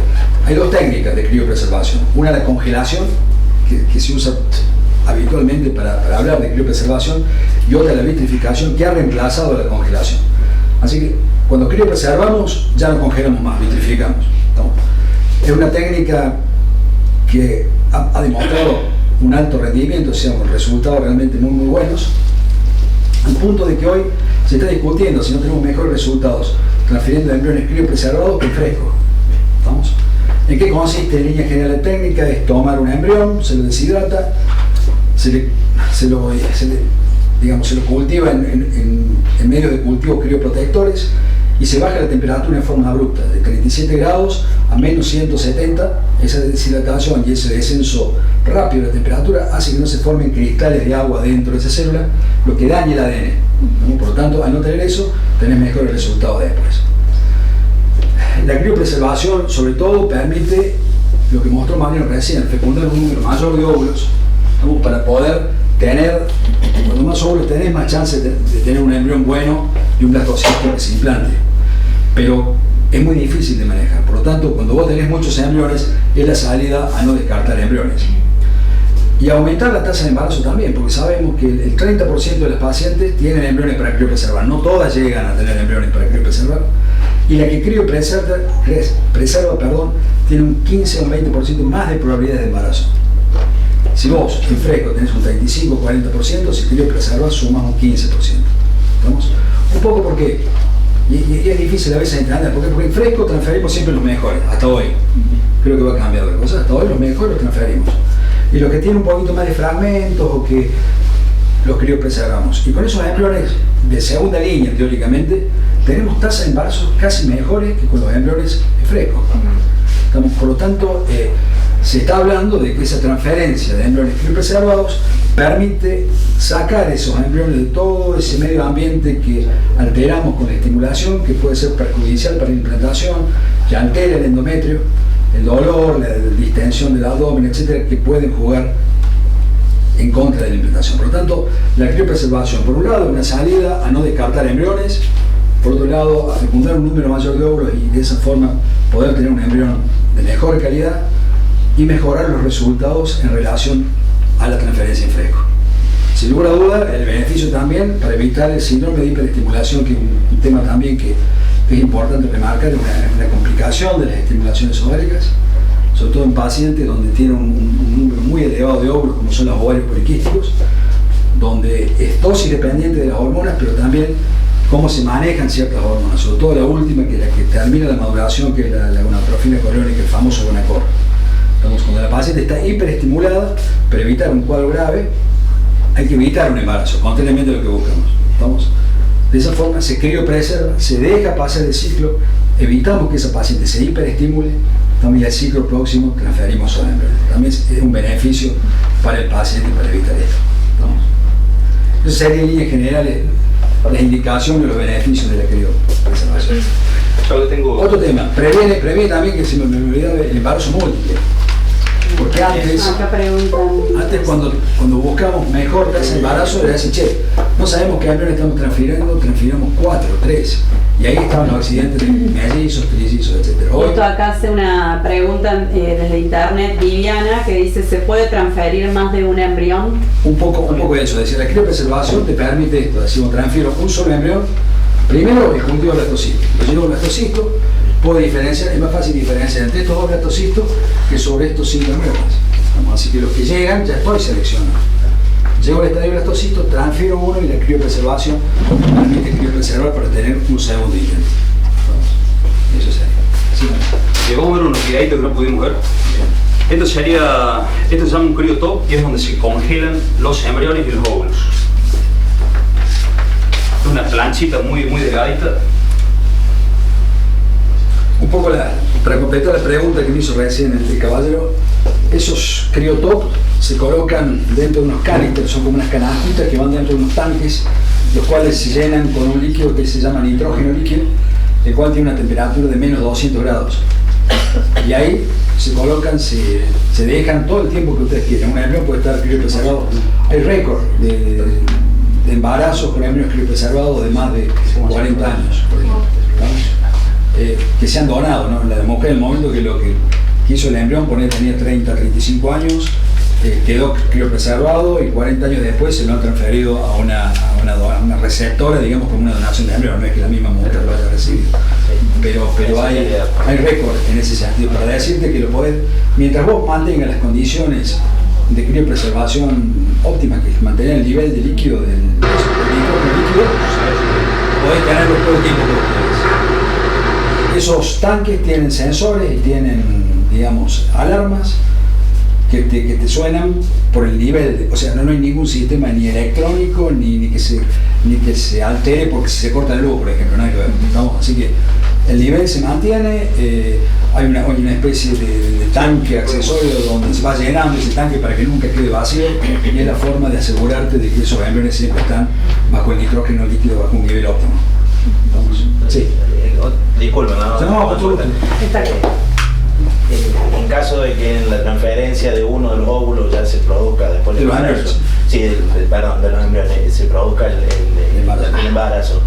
hay 2 técnicas de criopreservación. Una, la congelación, que se usa habitualmente para hablar de criopreservación, y otra, la vitrificación, que ha reemplazado a la congelación. Así que cuando criopreservamos ya no congelamos más, vitrificamos. Es una técnica que ha demostrado un alto rendimiento, o sea, resultados realmente muy buenos, al punto de que hoy se está discutiendo si no tenemos mejores resultados transfiriendo embriones criopreservados que frescos. ¿En qué consiste en línea general la técnica? Es tomar un embrión, se lo deshidrata, se lo cultiva en medios de cultivo crioprotectores, y se baja la temperatura en forma abrupta, de 37 grados a menos 170. Esa deshidratación y ese descenso rápido de la temperatura hace que no se formen cristales de agua dentro de esa célula, lo que daña el ADN. Por lo tanto, al no tener eso, tenés mejores resultados después. La criopreservación, sobre todo, permite lo que mostró Mariano recién, fecundar un número mayor de óvulos, para poder tener, cuando más óvulos tenés, más chance de tener un embrión bueno y un blastocisto que se implante. Pero es muy difícil de manejar. Por lo tanto, cuando vos tenés muchos embriones, es la salida a no descartar embriones. Y aumentar la tasa de embarazo también, porque sabemos que el 30% de las pacientes tienen embriones para criopreservar. No todas llegan a tener embriones para criopreservar. Y la que criopreserva, tiene un 15 o un 20% más de probabilidades de embarazo. Si vos en fresco tenés un 35 o 40%, si criopreservas sumas un 15%. ¿Estamos? Un poco porque, Y es difícil a veces entender, porque en fresco transferimos siempre los mejores, hasta hoy. Creo que va a cambiar la cosa, hasta hoy los mejores los transferimos. Y los que tienen un poquito más de fragmentos o que los criopreservamos. Y con esos embriones de segunda línea, teóricamente, tenemos tasas de embarazo casi mejores que con los embriones frescos. Por lo tanto, se está hablando de que esa transferencia de embriones criopreservados permite sacar esos embriones de todo ese medio ambiente que alteramos con la estimulación, que puede ser perjudicial para la implantación, que altera el endometrio, el dolor, la distensión del abdomen, etcétera, que pueden jugar en contra de la implantación. Por lo tanto, la criopreservación, por un lado, una salida a no descartar embriones, por otro lado, a fecundar un número mayor de óvulos y de esa forma poder tener un embrión de mejor calidad y mejorar los resultados en relación a la transferencia en fresco. Sin lugar a duda, el beneficio también para evitar el síndrome de hiperestimulación, que es un tema también que es importante remarcar, una complicación de las estimulaciones ováricas, sobre todo en pacientes donde tienen un número muy elevado de óvulos, como son los ovarios poliquísticos, donde es dosis dependiente de las hormonas, pero también cómo se manejan ciertas hormonas, sobre todo la última, que es la que termina la maduración, que es la gonadotrofina coriónica, el famoso gonacor. Entonces, cuando la paciente está hiperestimulada, para evitar un cuadro grave, hay que evitar un embarazo, contrariamente a lo que buscamos. ¿Estamos? De esa forma se criopreserva, se deja pasar el ciclo, evitamos que esa paciente se hiperestimule, también el ciclo próximo transferimos a la embrión. También es un beneficio para el paciente para evitar esto. ¿Estamos? Entonces serían en líneas generales las indicaciones y los beneficios de la criopreservación. Otro tema, previene también, que se me olvidaba, el embarazo múltiple. Porque antes cuando buscamos mejor tasa de embarazo, era decir, che, no sabemos qué embrión estamos transfiramos 4, 3. Y ahí estaban los accidentes de mellizos, trillizos, etc. Justo acá hace una pregunta desde internet, Viviana, que dice, ¿se puede transferir más de un embrión? Un poco eso, es decir, la criopreservación te permite esto, decimos, transfiero un solo embrión, primero el cultivo blastocisto, lo llevo al blastocisto, puedo diferenciar, es más fácil diferenciar entre estos dos blastocitos que sobre estos 5 embriones. Así que los que llegan, ya estoy seleccionando. Llego al estadio blastocisto, transfiero uno y la criopreservación me permite criopreservar para tener un segundo intento. Eso sería. Sí. Vamos a ver unos videitos que no pudimos ver. Esto se llama un criotop, y es donde se congelan los embriones y los óvulos. Es una planchita muy delgadita. Un poco para completar la pregunta que me hizo recién el caballero, esos criotops se colocan dentro de unos canisters, son como unas canastitas que van dentro de unos tanques, los cuales se llenan con un líquido que se llama nitrógeno líquido, el cual tiene una temperatura de menos 200 grados. Y ahí se colocan, se dejan todo el tiempo que ustedes quieran. Un embrión puede estar criopreservado. Hay récord de embarazos con embriones criopreservados de más de 40 años, por ejemplo. Que se han donado, ¿no? La mujer, en el momento que lo que hizo el embrión, tenía 30, 35 años, quedó criopreservado y 40 años después se lo han transferido a una receptora, digamos, como una donación de embrión, no es que la misma mujer lo haya recibido. Pero hay récord en ese sentido, para decirte que lo podés, mientras vos mantengas las condiciones de criopreservación óptimas, que es mantener el nivel de líquido del líquido, podés tenerlo todo el tiempo que vos querés. Esos tanques tienen sensores y tienen, digamos, alarmas que te suenan por el nivel, o sea, no hay ningún sistema ni electrónico ni que se altere porque se corta la luz, por ejemplo, no hay que ver, ¿no? Así que el nivel se mantiene, hay una especie de tanque accesorio donde se va llenando ese tanque para que nunca quede vacío, y es la forma de asegurarte de que esos embriones siempre están bajo el nitrógeno líquido, bajo un nivel óptimo. ¿Vamos? Sí. Disculpen, no, en caso de que en la transferencia de uno de los óvulos ya se produzca después del embarazo, de los embriones, se produzca el embarazo,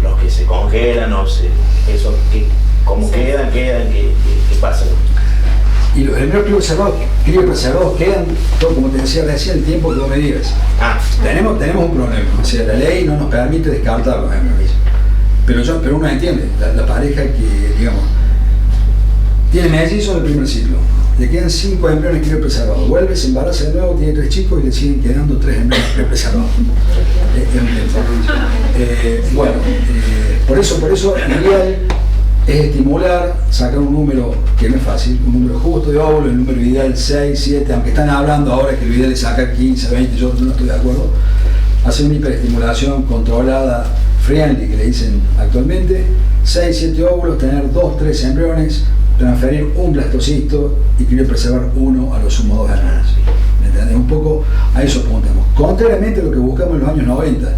los que se congelan o eso, ¿cómo quedan? ¿Qué pasa? Y los embriones criopreservados quedan, todo, como te decía recién, el tiempo que vos me digas. Tenemos un problema, o sea, la ley no nos permite descartar los embriones. Pero uno entiende, la pareja que, digamos, tiene mellizos del primer ciclo, le quedan 5 embriones criopreservados, vuelve, se embaraza de nuevo, tiene 3 chicos y le siguen quedando 3 embriones criopreservados. Por eso el ideal es estimular, sacar un número que no es fácil, un número justo de óvulos, el número ideal 6, 7, aunque están hablando ahora que el ideal es sacar 15, 20, yo no estoy de acuerdo. Hacer una hiperestimulación controlada, friendly, que le dicen actualmente, 6, 7 óvulos, tener 2, 3 embriones, transferir un blastocisto y criopreservar 1 a lo sumo 2 embriones. ¿Me entiendes? Un poco a eso apuntamos. Contrariamente a lo que buscamos en los años 90,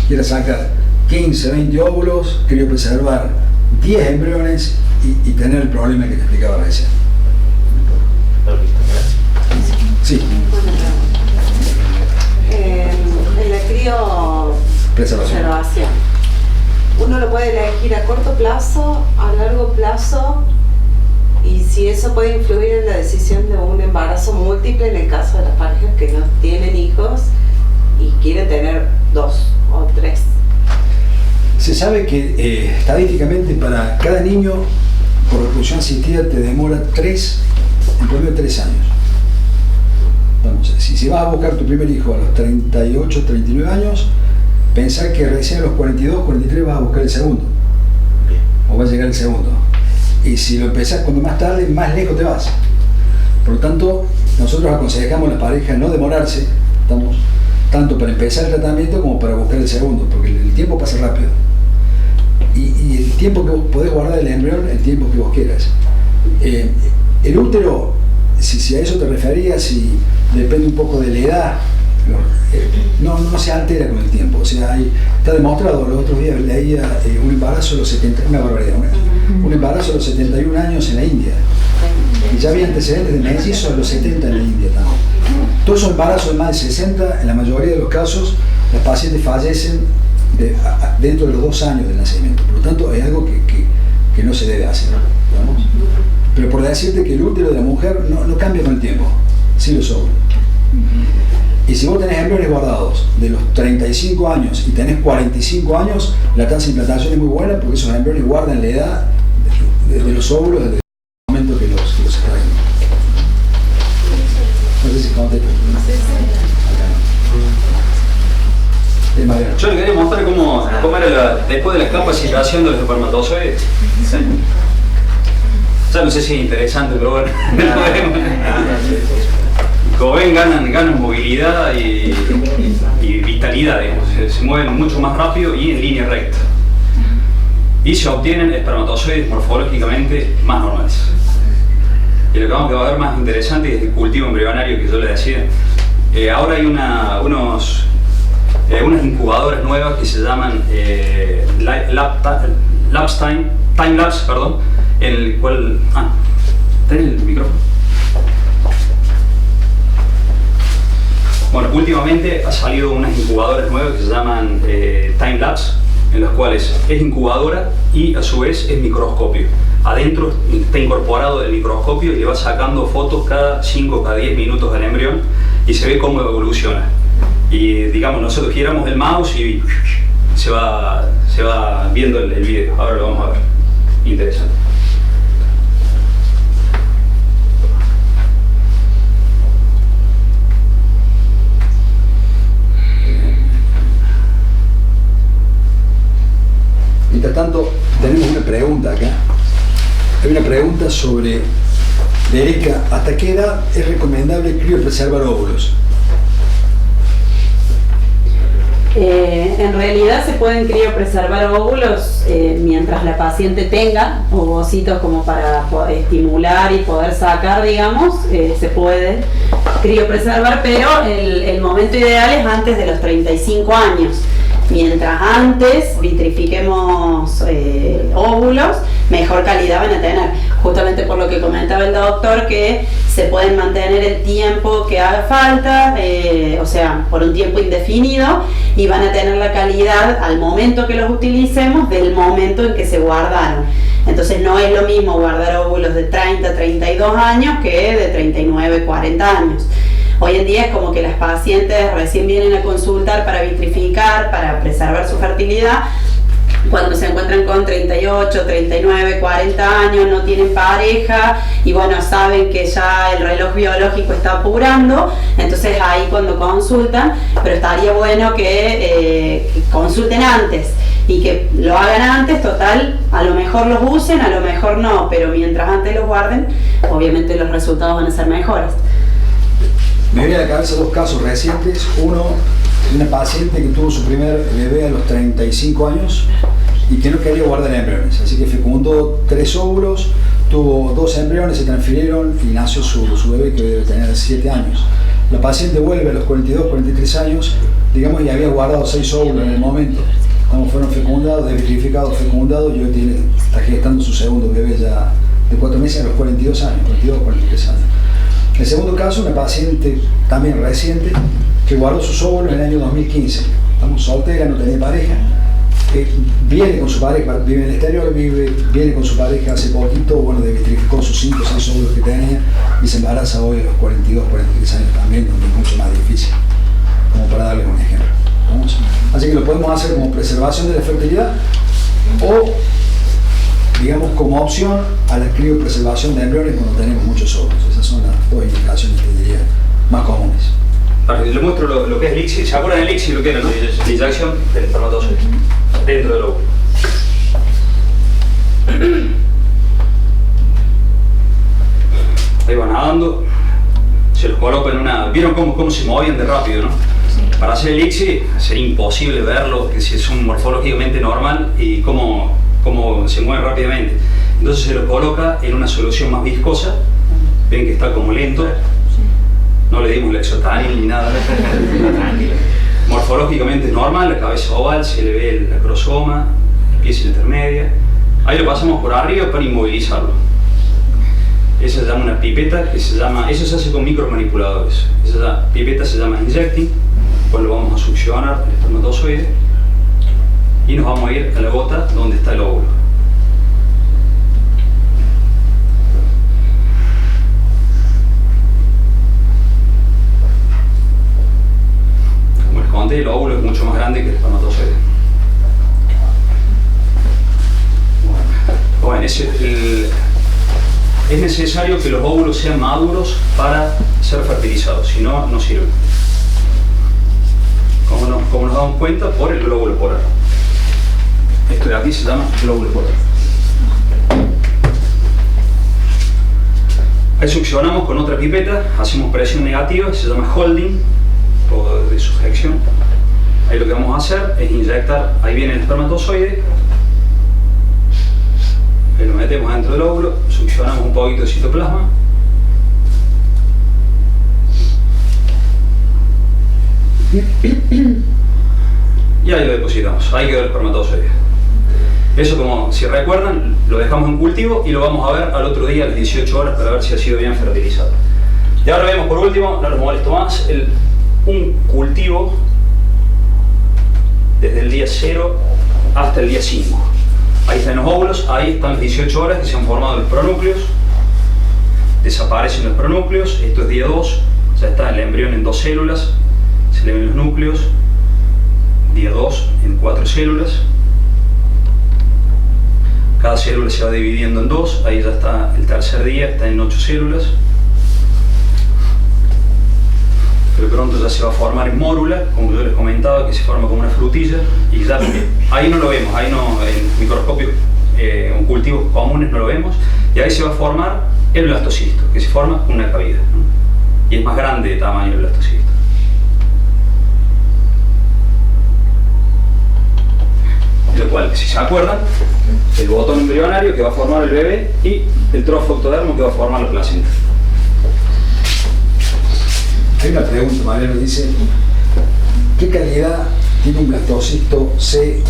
que era sacar 15, 20 óvulos, criopreservar 10 embriones y tener el problema que te explicaba recién. Sí. En la criopreservación, uno lo puede elegir a corto plazo, a largo plazo, y si eso puede influir en la decisión de un embarazo múltiple en el caso de las parejas que no tienen hijos y quieren tener 2 o 3. Se sabe que estadísticamente para cada niño por reproducción asistida te demora en promedio 3 años. Vamos, si vas a buscar tu primer hijo a los 38, 39 años, pensá que recién a los 42, 43 vas a buscar el segundo. O va a llegar el segundo. Y si lo empezás cuando más tarde, más lejos te vas. Por lo tanto, nosotros aconsejamos a la pareja no demorarse, tanto para empezar el tratamiento como para buscar el segundo, porque el tiempo pasa rápido. Y el tiempo que vos podés guardar el embrión, el tiempo que vos quieras. El útero, si a eso te referías, depende un poco de la edad, no se altera con el tiempo. O sea, está demostrado, los otros días leía un embarazo a los 70, una barbaridad, un embarazo a los 71 años en la India. Y ya había antecedentes de mellizos a los 70 en la India también. Todos esos embarazos de más de 60, en la mayoría de los casos, las pacientes fallecen dentro de los 2 años del nacimiento. Por lo tanto, es algo que no se debe hacer, ¿vamos? Pero por decirte que el útero de la mujer no cambia con el tiempo, sí lo sobra. Y si vos tenés embriones guardados de los 35 años y tenés 45 años, la tasa de implantación es muy buena porque esos embriones guardan la edad de los óvulos desde el momento que los extraen. No sé si contesto. Yo le quería mostrar cómo era después de la capacitación de los espermatozoides. Sí. Ya no sé si es interesante, pero bueno. Como ven, ganan movilidad y vitalidad, digamos. Se mueven mucho más rápido y en línea recta. Y se obtienen espermatozoides morfológicamente más normales. Y lo que vamos a ver más interesante es el cultivo embrionario que yo les decía. Ahora hay unas incubadoras nuevas que se llaman Time-Lapse, perdón, en el cual... ¿Tenés el micrófono? Bueno, últimamente ha salido unas incubadoras nuevas que se llaman Time-Lapse, en las cuales es incubadora y a su vez es microscopio. Adentro está incorporado el microscopio y le va sacando fotos cada 5 o cada 10 minutos al embrión y se ve cómo evoluciona. Y digamos, nosotros giramos el mouse y se va viendo el video. Ahora lo vamos a ver. Interesante. Mientras tanto, tenemos una pregunta acá. Hay una pregunta sobre, de Erika, ¿hasta qué edad es recomendable criopreservar óvulos? En realidad se pueden criopreservar óvulos mientras la paciente tenga ovocitos como para estimular y poder sacar, digamos, se puede criopreservar, pero el momento ideal es antes de los 35 años. Mientras antes vitrifiquemos óvulos, mejor calidad van a tener. Justamente por lo que comentaba el doctor, que se pueden mantener el tiempo que haga falta, o sea, por un tiempo indefinido, y van a tener la calidad al momento que los utilicemos del momento en que se guardaron. Entonces no es lo mismo guardar óvulos de 30, 32 años que de 39, 40 años. Hoy en día es como que las pacientes recién vienen a consultar para vitrificar, para preservar su fertilidad, cuando se encuentran con 38, 39, 40 años, no tienen pareja y bueno, saben que ya el reloj biológico está apurando, entonces ahí cuando consultan, pero estaría bueno que consulten antes y que lo hagan antes, total, a lo mejor los usen, a lo mejor no, pero mientras antes los guarden, obviamente los resultados van a ser mejores. Me viene a la cabeza 2 casos recientes. Uno, una paciente que tuvo su primer bebé a los 35 años y que no quería guardar embriones, así que fecundó 3 óvulos, tuvo 2 embriones, se transfirieron y nació su bebé, que debe tener 7 años. La paciente vuelve a los 42, 43 años, digamos, y había guardado 6 óvulos en el momento. Cuando fueron fecundados, vitrificados, fecundados, y hoy está gestando su segundo bebé ya de 4 meses a los 42 años, 42 o 43 años. El segundo caso, una paciente también reciente que guardó sus óvulos en el año 2015. Estamos soltera, no tenía pareja. Viene con su pareja, vive en el exterior, viene con su pareja hace poquito, bueno, vitrificó sus 5 o 6 óvulos que tenía y se embaraza hoy a los 42, 43 años también, donde es mucho más difícil, como para darles un ejemplo. ¿Vamos? Así que lo podemos hacer como preservación de la fertilidad o, digamos, como opción a la criopreservación de embriones cuando tenemos muchos óvulos. Esas son las 2 indicaciones que diría más comunes. Ahora, les muestro lo que es el ICSI. ¿Se acuerdan del ICSI? Lo que era, ¿no? La inyección del espermatozoide dentro del óvulo. Ahí van nadando, se los coloca en una... ¿Vieron cómo se movían de rápido, no? Sí. Para hacer el ICSI sería imposible verlo, que si es un morfológicamente normal y cómo se mueven rápidamente. Entonces se lo coloca en una solución más viscosa. Ven que está como lento. No le dimos lexotanil ni nada. Morfológicamente es normal, la cabeza oval, se le ve el acrosoma, la pieza intermedia. Ahí lo pasamos por arriba para inmovilizarlo. Esa se llama una pipeta, eso se hace con micromanipuladores. Esa pipeta se llama injecting, pues lo vamos a succionar el espermatozoide y nos vamos a ir a la gota donde está el óvulo. El óvulo es mucho más grande que el espermatozoide. Bueno, es necesario que los óvulos sean maduros para ser fertilizados, si no, no sirven. Como nos damos cuenta, por el glóbulo polar. Esto de aquí se llama glóbulo polar. Ahí succionamos con otra pipeta, hacemos presión negativa, se llama holding o de sujeción. Ahí lo que vamos a hacer es inyectar, ahí viene el espermatozoide, ahí lo metemos dentro del óvulo, succionamos un poquito de citoplasma y ahí lo depositamos, ahí quedó el espermatozoide. Eso, como si recuerdan, lo dejamos en cultivo y lo vamos a ver al otro día a las 18 horas para ver si ha sido bien fertilizado. Y ahora vemos por último, no les molesto más, un cultivo desde el día 0 hasta el día 5. Ahí están los óvulos, ahí están las 18 horas que se han formado los pronúcleos, desaparecen los pronúcleos, esto es día 2, ya está el embrión en 2 células, se le ven los núcleos, día 2 en 4 células, cada célula se va dividiendo en 2, ahí ya está el tercer día, está en 8 células. Pero pronto ya se va a formar en mórula, como yo les comentaba, que se forma como una frutilla, y ya ahí no lo vemos, ahí no, en microscopios en cultivos comunes no lo vemos, y ahí se va a formar el blastocisto, que se forma una cavidad, ¿no? Y es más grande de tamaño el blastocisto. Lo cual, si se acuerdan, el botón embrionario que va a formar el bebé y el trofo ectodermo que va a formar la placenta. Hay una pregunta, Mariano, dice, ¿qué calidad tiene un blastocisto C++?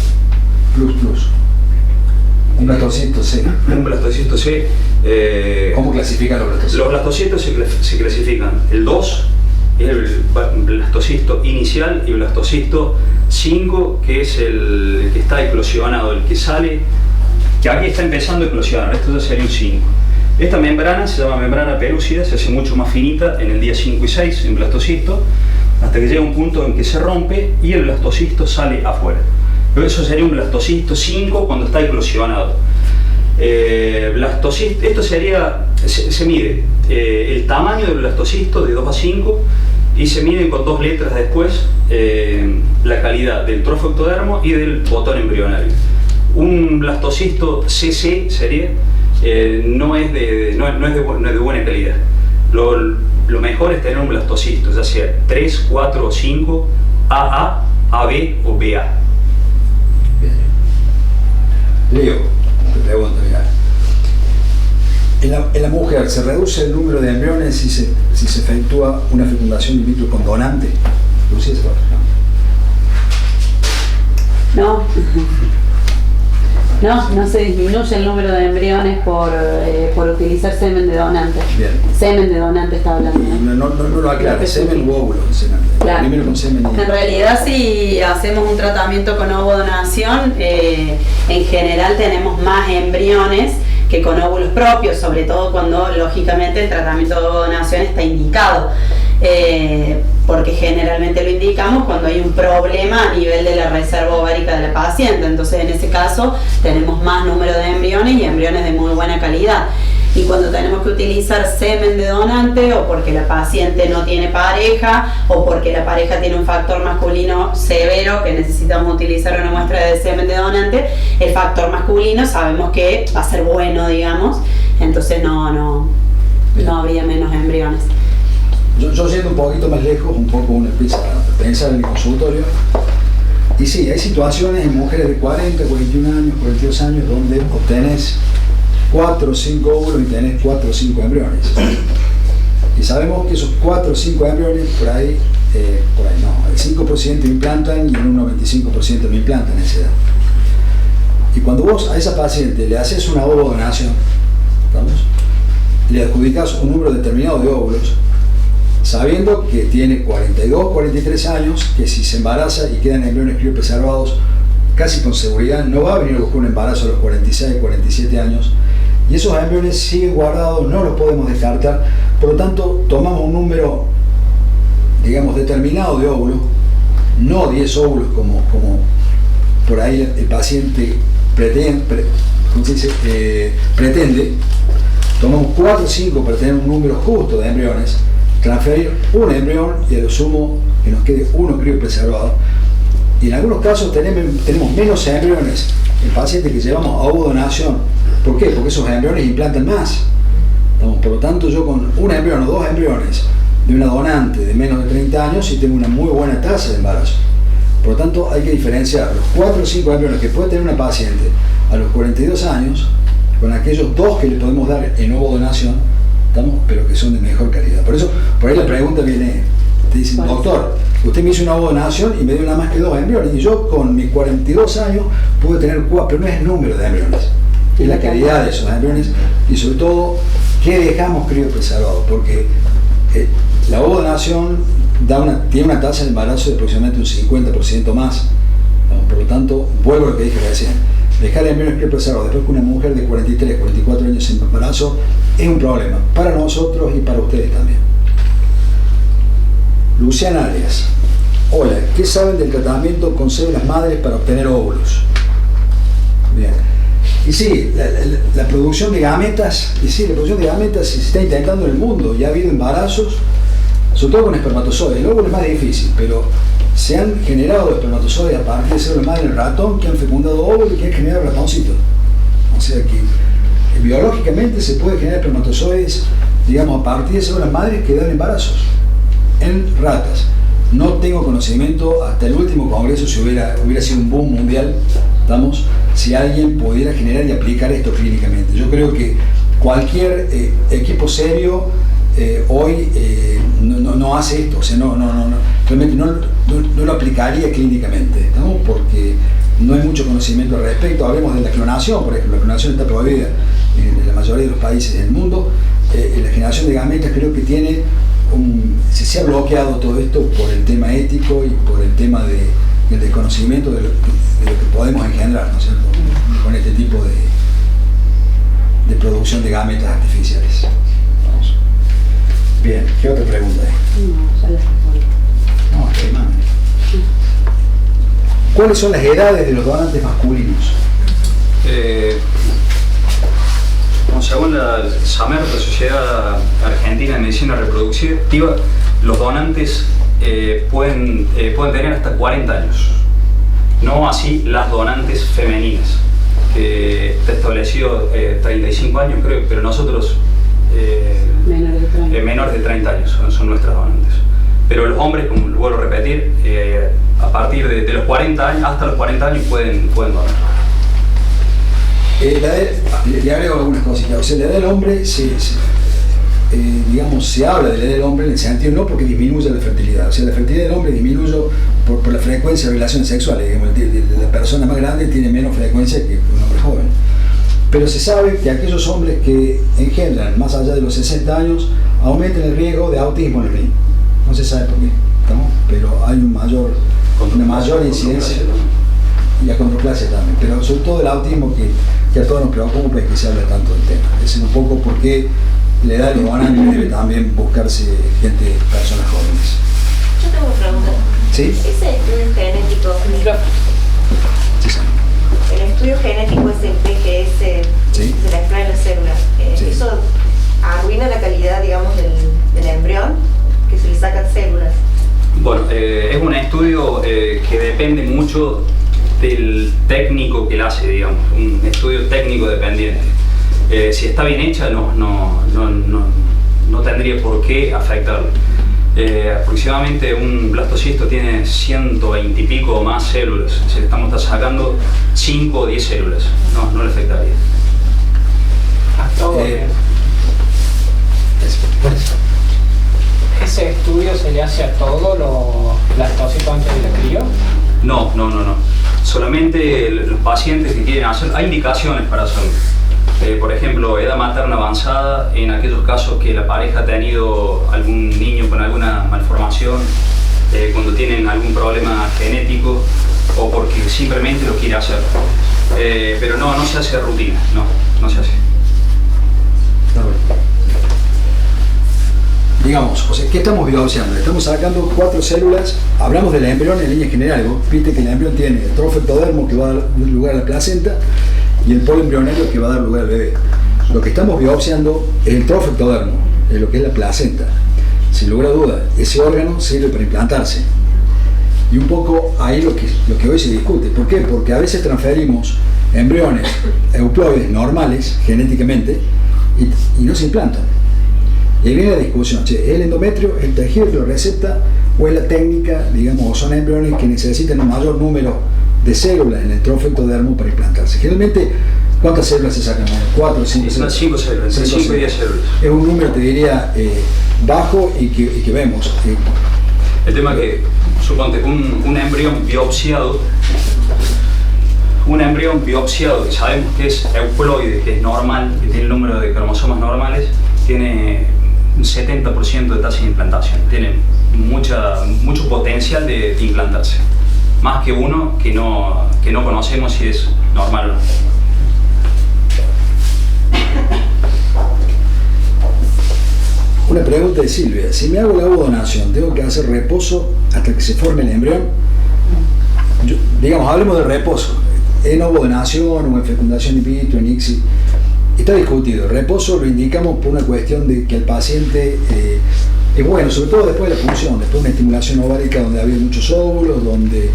Un blastocisto C. Un blastocisto C. ¿Cómo clasifican los blastocitos? Los blastocitos se clasifican. El 2 es el blastocisto inicial y el blastocisto 5, que es el que está eclosionado, el que sale, que aquí está empezando a eclosionar. Esto ya sería un 5. Esta membrana se llama membrana pelúcida, se hace mucho más finita en el día 5 y 6 en blastocisto, hasta que llega un punto en que se rompe y el blastocisto sale afuera. Eso sería un blastocisto 5 cuando está eclosionado. Blastocisto, esto sería, se mide el tamaño del blastocisto de 2 a 5 y se miden con 2 letras después la calidad del trofo ectodermo y del botón embrionario. Un blastocisto CC sería, no es de buena calidad. Lo mejor es tener un blastocisto, ya sea 3, 4 o 5, AA, AB o BA. Bien. Leo, te pregunto, mira. En la mujer, ¿se reduce el número de embriones si se efectúa una fecundación in vitro con donante? Lucía, no. No se disminuye el número de embriones por utilizar semen de donante. Bien. Semen de donante está hablando. No lo aclara, semen u óvulo. Claro. Primero con semen y... En realidad, si hacemos un tratamiento con ovodonación, en general tenemos más embriones que con óvulos propios, sobre todo cuando lógicamente el tratamiento de ovodonación está indicado. Porque generalmente lo indicamos cuando hay un problema a nivel de la reserva ovárica de la paciente. Entonces, en ese caso tenemos más número de embriones y embriones de muy buena calidad. Y cuando tenemos que utilizar semen de donante, o porque la paciente no tiene pareja, o porque la pareja tiene un factor masculino severo que necesitamos utilizar una muestra de semen de donante, el factor masculino sabemos que va a ser bueno, digamos, entonces no habría menos embriones. Yo yendo un poquito más lejos, uno empieza a pensar en el consultorio, y sí, hay situaciones en mujeres de 40, 41 años, 42 años, donde obtenés 4 o 5 óvulos y tenés 4 o 5 embriones. Y sabemos que esos 4 o 5 embriones, por ahí no, el 5% implantan y el 1 o 25% no implantan en esa edad. Y cuando vos a esa paciente le haces una ovodonación, le adjudicás un número determinado de óvulos, sabiendo que tiene 42, 43 años, que si se embaraza y quedan embriones criopreservados, casi con seguridad no va a venir a buscar un embarazo a los 46, 47 años, y esos embriones siguen guardados, no los podemos descartar. Por lo tanto, tomamos un número, digamos, determinado de óvulos, no 10 óvulos como por ahí el paciente pretende, tomamos 4 o 5 para tener un número justo de embriones, transferir un embrión y a lo sumo que nos quede uno criopreservado. Y en algunos casos tenemos menos embriones en pacientes que llevamos a ovodonación. ¿Por qué? Porque esos embriones implantan más. Por lo tanto, yo con un embrión o 2 embriones de una donante de menos de 30 años sí tengo una muy buena tasa de embarazo. Por lo tanto, hay que diferenciar los 4 o 5 embriones que puede tener una paciente a los 42 años con aquellos 2 que le podemos dar en ovodonación, pero que son de mejor calidad. Por eso, por ahí la pregunta viene, te dicen, doctor, usted me hizo una ovodonación y me dio nada más que 2 embriones, y yo con mis 42 años pude tener 4, pero no es el número de embriones, es la calidad de esos embriones, y sobre todo, ¿qué dejamos criopreservado? Porque la ovodonación tiene una tasa de embarazo de aproximadamente un 50% más. Por lo tanto, vuelvo a lo que dije recién, dejar embriones criopreservados después que una mujer de 43, 44 años sin embarazo es un problema para nosotros y para ustedes también. Luciana Arias, hola, ¿qué saben del tratamiento con células madres para obtener óvulos? Bien. Y sí, la producción de gametas, se está intentando en el mundo, ya ha habido embarazos, sobre todo con espermatozoides. El óvulo es más difícil, pero se han generado espermatozoides a partir de células madre en el ratón que han fecundado óvulos y que han generado ratoncitos. O sea que biológicamente se puede generar espermatozoides, digamos, a partir de células madres que dan embarazos en ratas. No tengo conocimiento hasta el último congreso si hubiera sido un boom mundial, si alguien pudiera generar y aplicar esto clínicamente. Yo creo que cualquier equipo serio hoy no hace esto, o sea, realmente no lo aplicaría clínicamente, porque no hay mucho conocimiento al respecto. Hablemos de la clonación, por ejemplo. La clonación está prohibida en la mayoría de los países del mundo. La generación de gametas creo que se ha bloqueado todo esto por el tema ético y por el tema del desconocimiento de lo que podemos engendrar, ¿no es cierto?, con este tipo de producción de gametas artificiales. Vamos. Bien, ¿qué otra pregunta hay? No, ya les respondí. No, ok, mami. ¿Cuáles son las edades de los donantes masculinos? Según la SAMER, la Sociedad Argentina de Medicina Reproductiva, los donantes pueden tener hasta 40 años. No así las donantes femeninas, que está establecido 35 años creo, pero nosotros menores de 30 años son nuestras donantes. Pero los hombres, como lo vuelvo a repetir, a partir de los 40 años, hasta los 40 años pueden donar. Le agrego algunas cositas. O sea, la edad del hombre digamos, se habla de la edad del hombre en el sentido no porque disminuye la fertilidad. O sea, la fertilidad del hombre disminuye por la frecuencia de relaciones sexuales. Digamos, la persona más grande tiene menos frecuencia que un hombre joven. Pero se sabe que aquellos hombres que engendran más allá de los 60 años aumentan el riesgo de autismo en el niño. No se sabe por qué, ¿no? Pero hay una mayor incidencia y la condroplasia también. Pero sobre todo el autismo que a todos nos preocupa y que se habla tanto del tema. Es un poco porque la edad de los donantes debe también buscarse personas jóvenes. Yo tengo una pregunta. ¿Sí? Ese estudio genético, Sí, sí. el estudio genético es el PGS, Sí. se la extrae en las células. Sí. ¿Eso arruina la calidad, digamos, del embrión? Que se le sacan células. Bueno, es un estudio que depende mucho del técnico que lo hace, digamos, un estudio técnico dependiente. Si está bien hecha, no tendría por qué afectarlo. Aproximadamente un blastocisto tiene 120 y pico o más células. Si le estamos sacando 5 o 10 células, no le afectaría. ¿Ese estudio se le hace a todos los blastocitos antes de la cría? No. Solamente los pacientes que quieren hacer, hay indicaciones para hacerlo. Por ejemplo, edad materna avanzada, en aquellos casos que la pareja ha tenido algún niño con alguna malformación, cuando tienen algún problema genético o porque simplemente lo quiere hacer. Pero no se hace rutina, no se hace. Digamos, o sea, ¿qué estamos biopsiando? Estamos sacando 4 células, hablamos del embrión en línea general. Vos viste que el embrión tiene el trofectodermo que va a dar lugar a la placenta y el polo embrionario que va a dar lugar al bebé. Lo que estamos biopsiando es el trofectodermo, es lo que es la placenta. Sin lugar a duda, ese órgano sirve para implantarse. Y un poco ahí lo que hoy se discute. ¿Por qué? Porque a veces transferimos embriones euploides normales genéticamente y no se implantan. Y ahí viene la discusión, ¿es el endometrio, el tejido que lo recepta o es la técnica, digamos, o son embriones que necesitan un mayor número de células en el trofectodermo para implantarse? Generalmente, ¿cuántas células se sacan? 4 o 5 células. 5 células, 5 y 10 células. Es un número, te diría, bajo y que vemos. El tema que, suponte, un embrión biopsiado, que sabemos que es euploide, que es normal, que tiene el número de cromosomas normales, tiene un 70% de tasa de implantación, tiene mucho potencial de implantarse, más que uno que no conocemos si es normal o no. Una pregunta de Silvia: si me hago la ovodonación, ¿tengo que hacer reposo hasta que se forme el embrión? Digamos, hablemos de reposo, en ovodonación o en fecundación in vitro, en ICSI. Está discutido. El reposo lo indicamos por una cuestión de que el paciente es bueno, sobre todo después de la punción, después de una estimulación ovárica donde había muchos óvulos, donde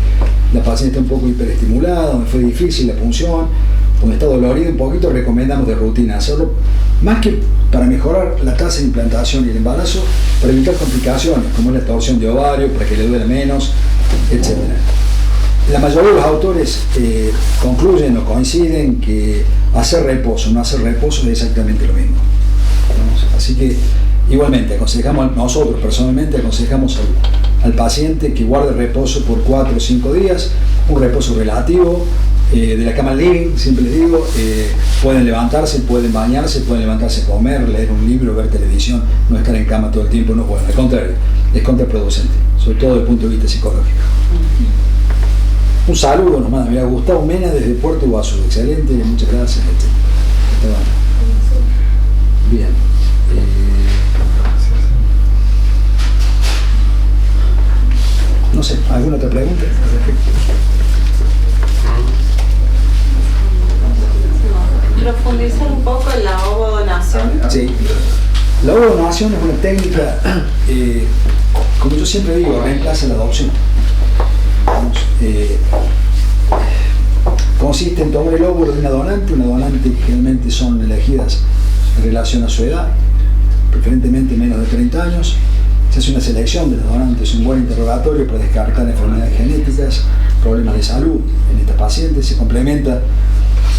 la paciente está un poco hiperestimulada, donde fue difícil la punción, donde está dolorido un poquito, recomendamos de rutina hacerlo, más que para mejorar la tasa de implantación y el embarazo, para evitar complicaciones como la torsión de ovario, para que le duela menos, etc. La mayoría de los autores concluyen o coinciden que hacer reposo, no hacer reposo es exactamente lo mismo. Así que igualmente nosotros personalmente aconsejamos al paciente que guarde reposo por 4 o 5 días, un reposo relativo, de la cama al living, siempre les digo, pueden levantarse, pueden bañarse, pueden levantarse a comer, leer un libro, ver televisión, no estar en cama todo el tiempo, no es bueno, al contrario, es contraproducente, sobre todo desde el punto de vista psicológico. Un saludo nos manda, mira, Gustavo Mena desde Puerto Iguazú, excelente, muchas gracias. Bien. No sé, ¿alguna otra pregunta? donación es una técnica, como yo siempre digo, reemplaza la adopción. Consiste en tomar el óvulo de una donante que generalmente son elegidas en relación a su edad, preferentemente menos de 30 años. Se hace una selección de los donantes, un buen interrogatorio para descartar enfermedades genéticas, problemas de salud en estas pacientes. Se complementa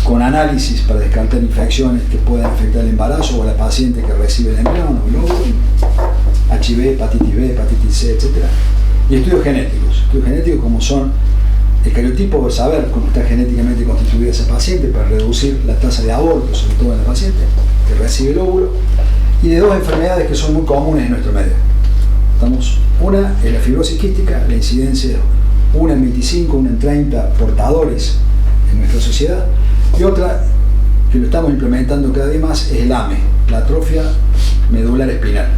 con análisis para descartar infecciones que puedan afectar el embarazo o a la paciente que recibe el embrión o el óvulo, HIV, hepatitis B, hepatitis C, etc. Y estudios genéticos como son el cariotipo, para saber cómo está genéticamente constituida esa paciente para reducir la tasa de aborto, sobre todo en la paciente que recibe el óvulo, y de dos enfermedades que son muy comunes en nuestro medio. Una es la fibrosis quística, la incidencia de 1 en 25, 1 en 30 portadores en nuestra sociedad, y otra que lo estamos implementando cada día más es el AME, la atrofia medular espinal,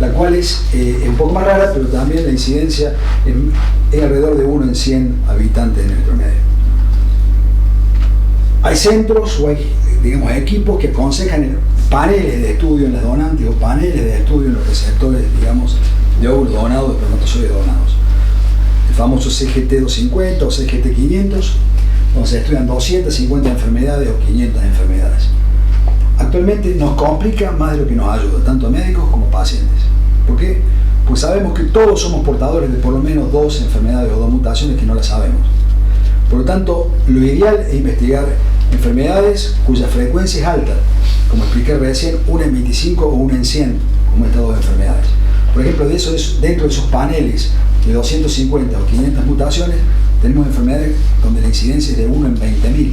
la cual es un poco más rara, pero también la incidencia es alrededor de 1 en 100 habitantes de nuestro medio. Hay centros o hay, digamos, equipos que aconsejan paneles de estudio en las donantes o paneles de estudio en los receptores, digamos, de óvulos donados, de espermatozoides donados. El famoso CGT 250 o CGT 500, donde se estudian 250 enfermedades o 500 enfermedades. Actualmente nos complica más de lo que nos ayuda, tanto a médicos como pacientes. ¿Por qué? Pues sabemos que todos somos portadores de por lo menos 2 enfermedades o 2 mutaciones que no las sabemos. Por lo tanto, lo ideal es investigar enfermedades cuya frecuencia es alta, como expliqué recién, 1 en 25 o 1 en 100, como estas 2 enfermedades. Por ejemplo, dentro de esos paneles de 250 o 500 mutaciones, tenemos enfermedades donde la incidencia es de 1 en 20.000,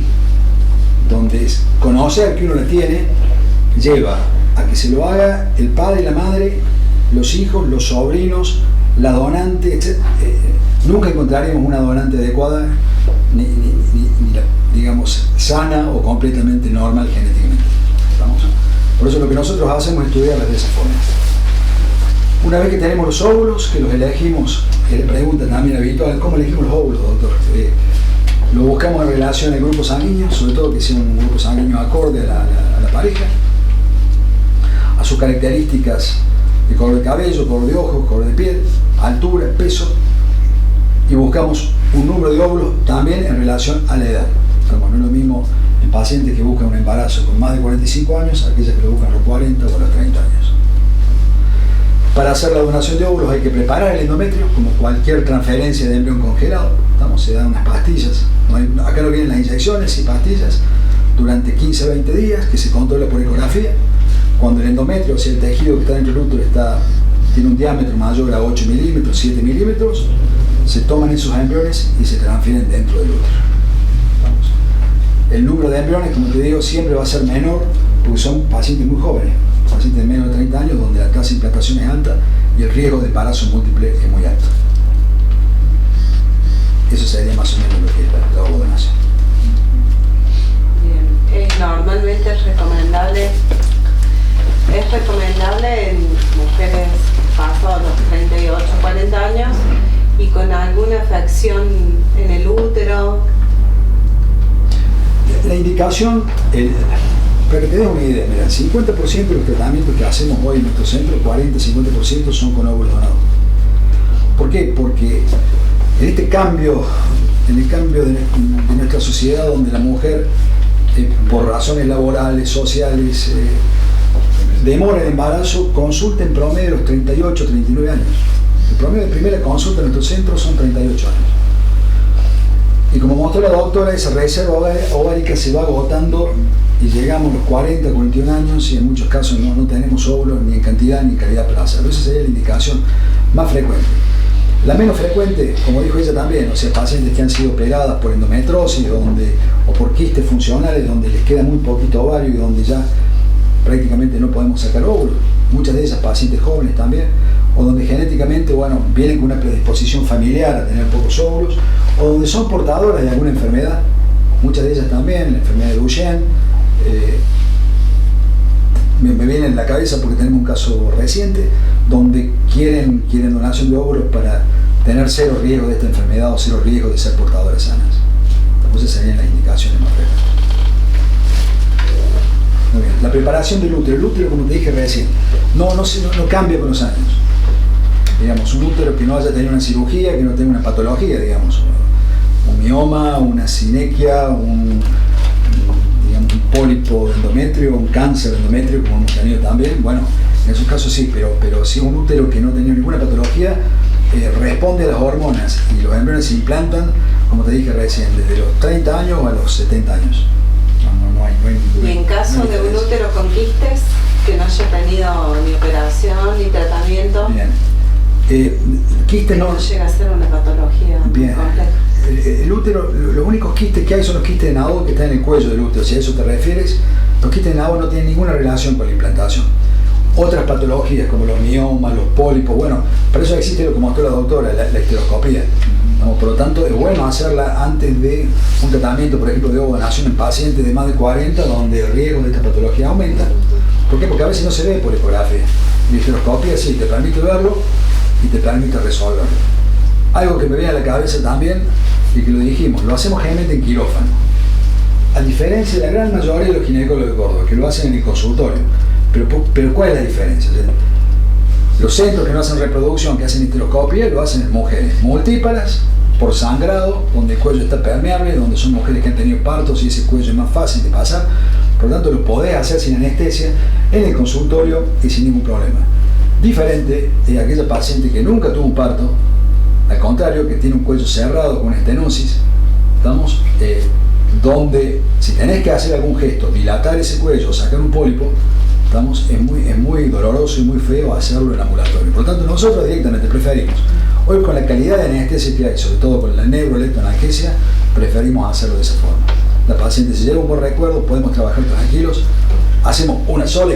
donde conocer que uno la tiene lleva a que se lo haga el padre y la madre, los hijos, los sobrinos, la donante, etc. Nunca encontraremos una donante adecuada, ni digamos, sana o completamente normal genéticamente. ¿Estamos? Por eso lo que nosotros hacemos es estudiarlas de esa forma. Una vez que tenemos los óvulos, que los elegimos, que le preguntan también habitual, ¿cómo elegimos los óvulos, doctor? Lo buscamos en relación al grupo sanguíneo, sobre todo que sea un grupo sanguíneo acorde a la pareja, a sus características de color de cabello, color de ojos, color de piel, altura, peso, y buscamos un número de óvulos también en relación a la edad. Como no es lo mismo en pacientes que buscan un embarazo con más de 45 años, aquellas que lo buscan a los 40 o a los 30 años. Para hacer la donación de óvulos hay que preparar el endometrio, como cualquier transferencia de embrión congelado. Se dan unas pastillas, acá no vienen las inyecciones y pastillas, durante 15 a 20 días, que se controla por ecografía. Cuando el endometrio, o sea el tejido que está dentro del útero, tiene un diámetro mayor a 8 milímetros, 7 milímetros, se toman esos embriones y se transfieren dentro del útero. El número de embriones, como te digo, siempre va a ser menor, porque son pacientes muy jóvenes, pacientes de menos de 30 años, donde la tasa de implantación es alta y el riesgo de embarazo múltiple es muy alto. Eso sería más o menos lo que es la ovodonación. Bien, normalmente es recomendable en mujeres pasados los 38, 40 años y con alguna afección en el útero. La indicación, para que te des una idea, mira, el 50% de los tratamientos que hacemos hoy en nuestro centro, 40-50% son con óvulos donados. ¿Por qué? Porque en el cambio de nuestra sociedad, donde la mujer, por razones laborales, sociales, demora el embarazo, consulta en promedio de los 38, 39 años. El promedio de primera consulta en nuestro centro son 38 años. Y como mostró la doctora, esa reserva ovárica se va agotando y llegamos a los 40, 41 años y en muchos casos no tenemos óvulos ni en cantidad ni en calidad para hacerlo. Esa sería la indicación más frecuente. La menos frecuente, como dijo ella también, o sea, pacientes que han sido operadas por endometriosis o por quistes funcionales, donde les queda muy poquito ovario y donde ya prácticamente no podemos sacar óvulos. Muchas de esas pacientes jóvenes también, o donde genéticamente, vienen con una predisposición familiar a tener pocos óvulos, o donde son portadoras de alguna enfermedad, muchas de ellas también, la enfermedad de Duchenne. Me viene en la cabeza porque tenemos un caso reciente donde quieren donación de óvulos para tener 0 riesgo de esta enfermedad o 0 riesgo de ser portadoras sanas. Entonces serían las indicaciones más frecuentes. Muy bien. La preparación del útero. El útero, como te dije recién, no cambia con los años. Digamos, un útero que no haya tenido una cirugía, que no tenga una patología, digamos, un mioma, una sinequia, un pólipo de endometrio, un cáncer de endometrio, como hemos tenido también, bueno, en esos casos sí, pero si un útero que no ha tenido ninguna patología responde a las hormonas y los embriones se implantan, como te dije recién, desde los 30 años a los 70 años. No hay y en caso de un útero con quistes que no haya tenido ni operación ni tratamiento, bien. Quistes no llega a ser una patología bien. compleja. El útero, los únicos quistes que hay son los quistes de Nahon que están en el cuello del útero. Si a eso te refieres, los quistes de Nahon no tienen ninguna relación con la implantación. Otras patologías como los miomas, los pólipos, bueno, para eso existe lo que mostró la doctora, la histeroscopía. Por lo tanto, es bueno hacerla antes de un tratamiento, por ejemplo, de ovodonación en pacientes de más de 40, donde el riesgo de esta patología aumenta. ¿Por qué? Porque a veces no se ve por ecografía. La histeroscopía sí te permite verlo y te permite resolverlo. Algo que me viene a la cabeza también, y que lo dijimos, lo hacemos generalmente en quirófano. A diferencia de la gran mayoría de los ginecólogos de Córdoba, que lo hacen en el consultorio. Pero ¿cuál es la diferencia? O sea, los centros que no hacen reproducción, que hacen histeroscopia, lo hacen en mujeres multíparas, por sangrado, donde el cuello está permeable, donde son mujeres que han tenido partos y ese cuello es más fácil de pasar. Por lo tanto, lo podés hacer sin anestesia en el consultorio y sin ningún problema. Diferente es aquella paciente que nunca tuvo un parto, al contrario, que tiene un cuello cerrado con estenosis, ¿estamos? Donde si tenés que hacer algún gesto, dilatar ese cuello o sacar un pólipo, ¿estamos? Es muy doloroso y muy feo hacerlo en ambulatorio. Por lo tanto, nosotros directamente preferimos, hoy con la calidad de anestesia que hay, sobre todo con la neuroelectroanalgesia, preferimos hacerlo de esa forma. La paciente se lleva un buen recuerdo, podemos trabajar tranquilos, hacemos una sola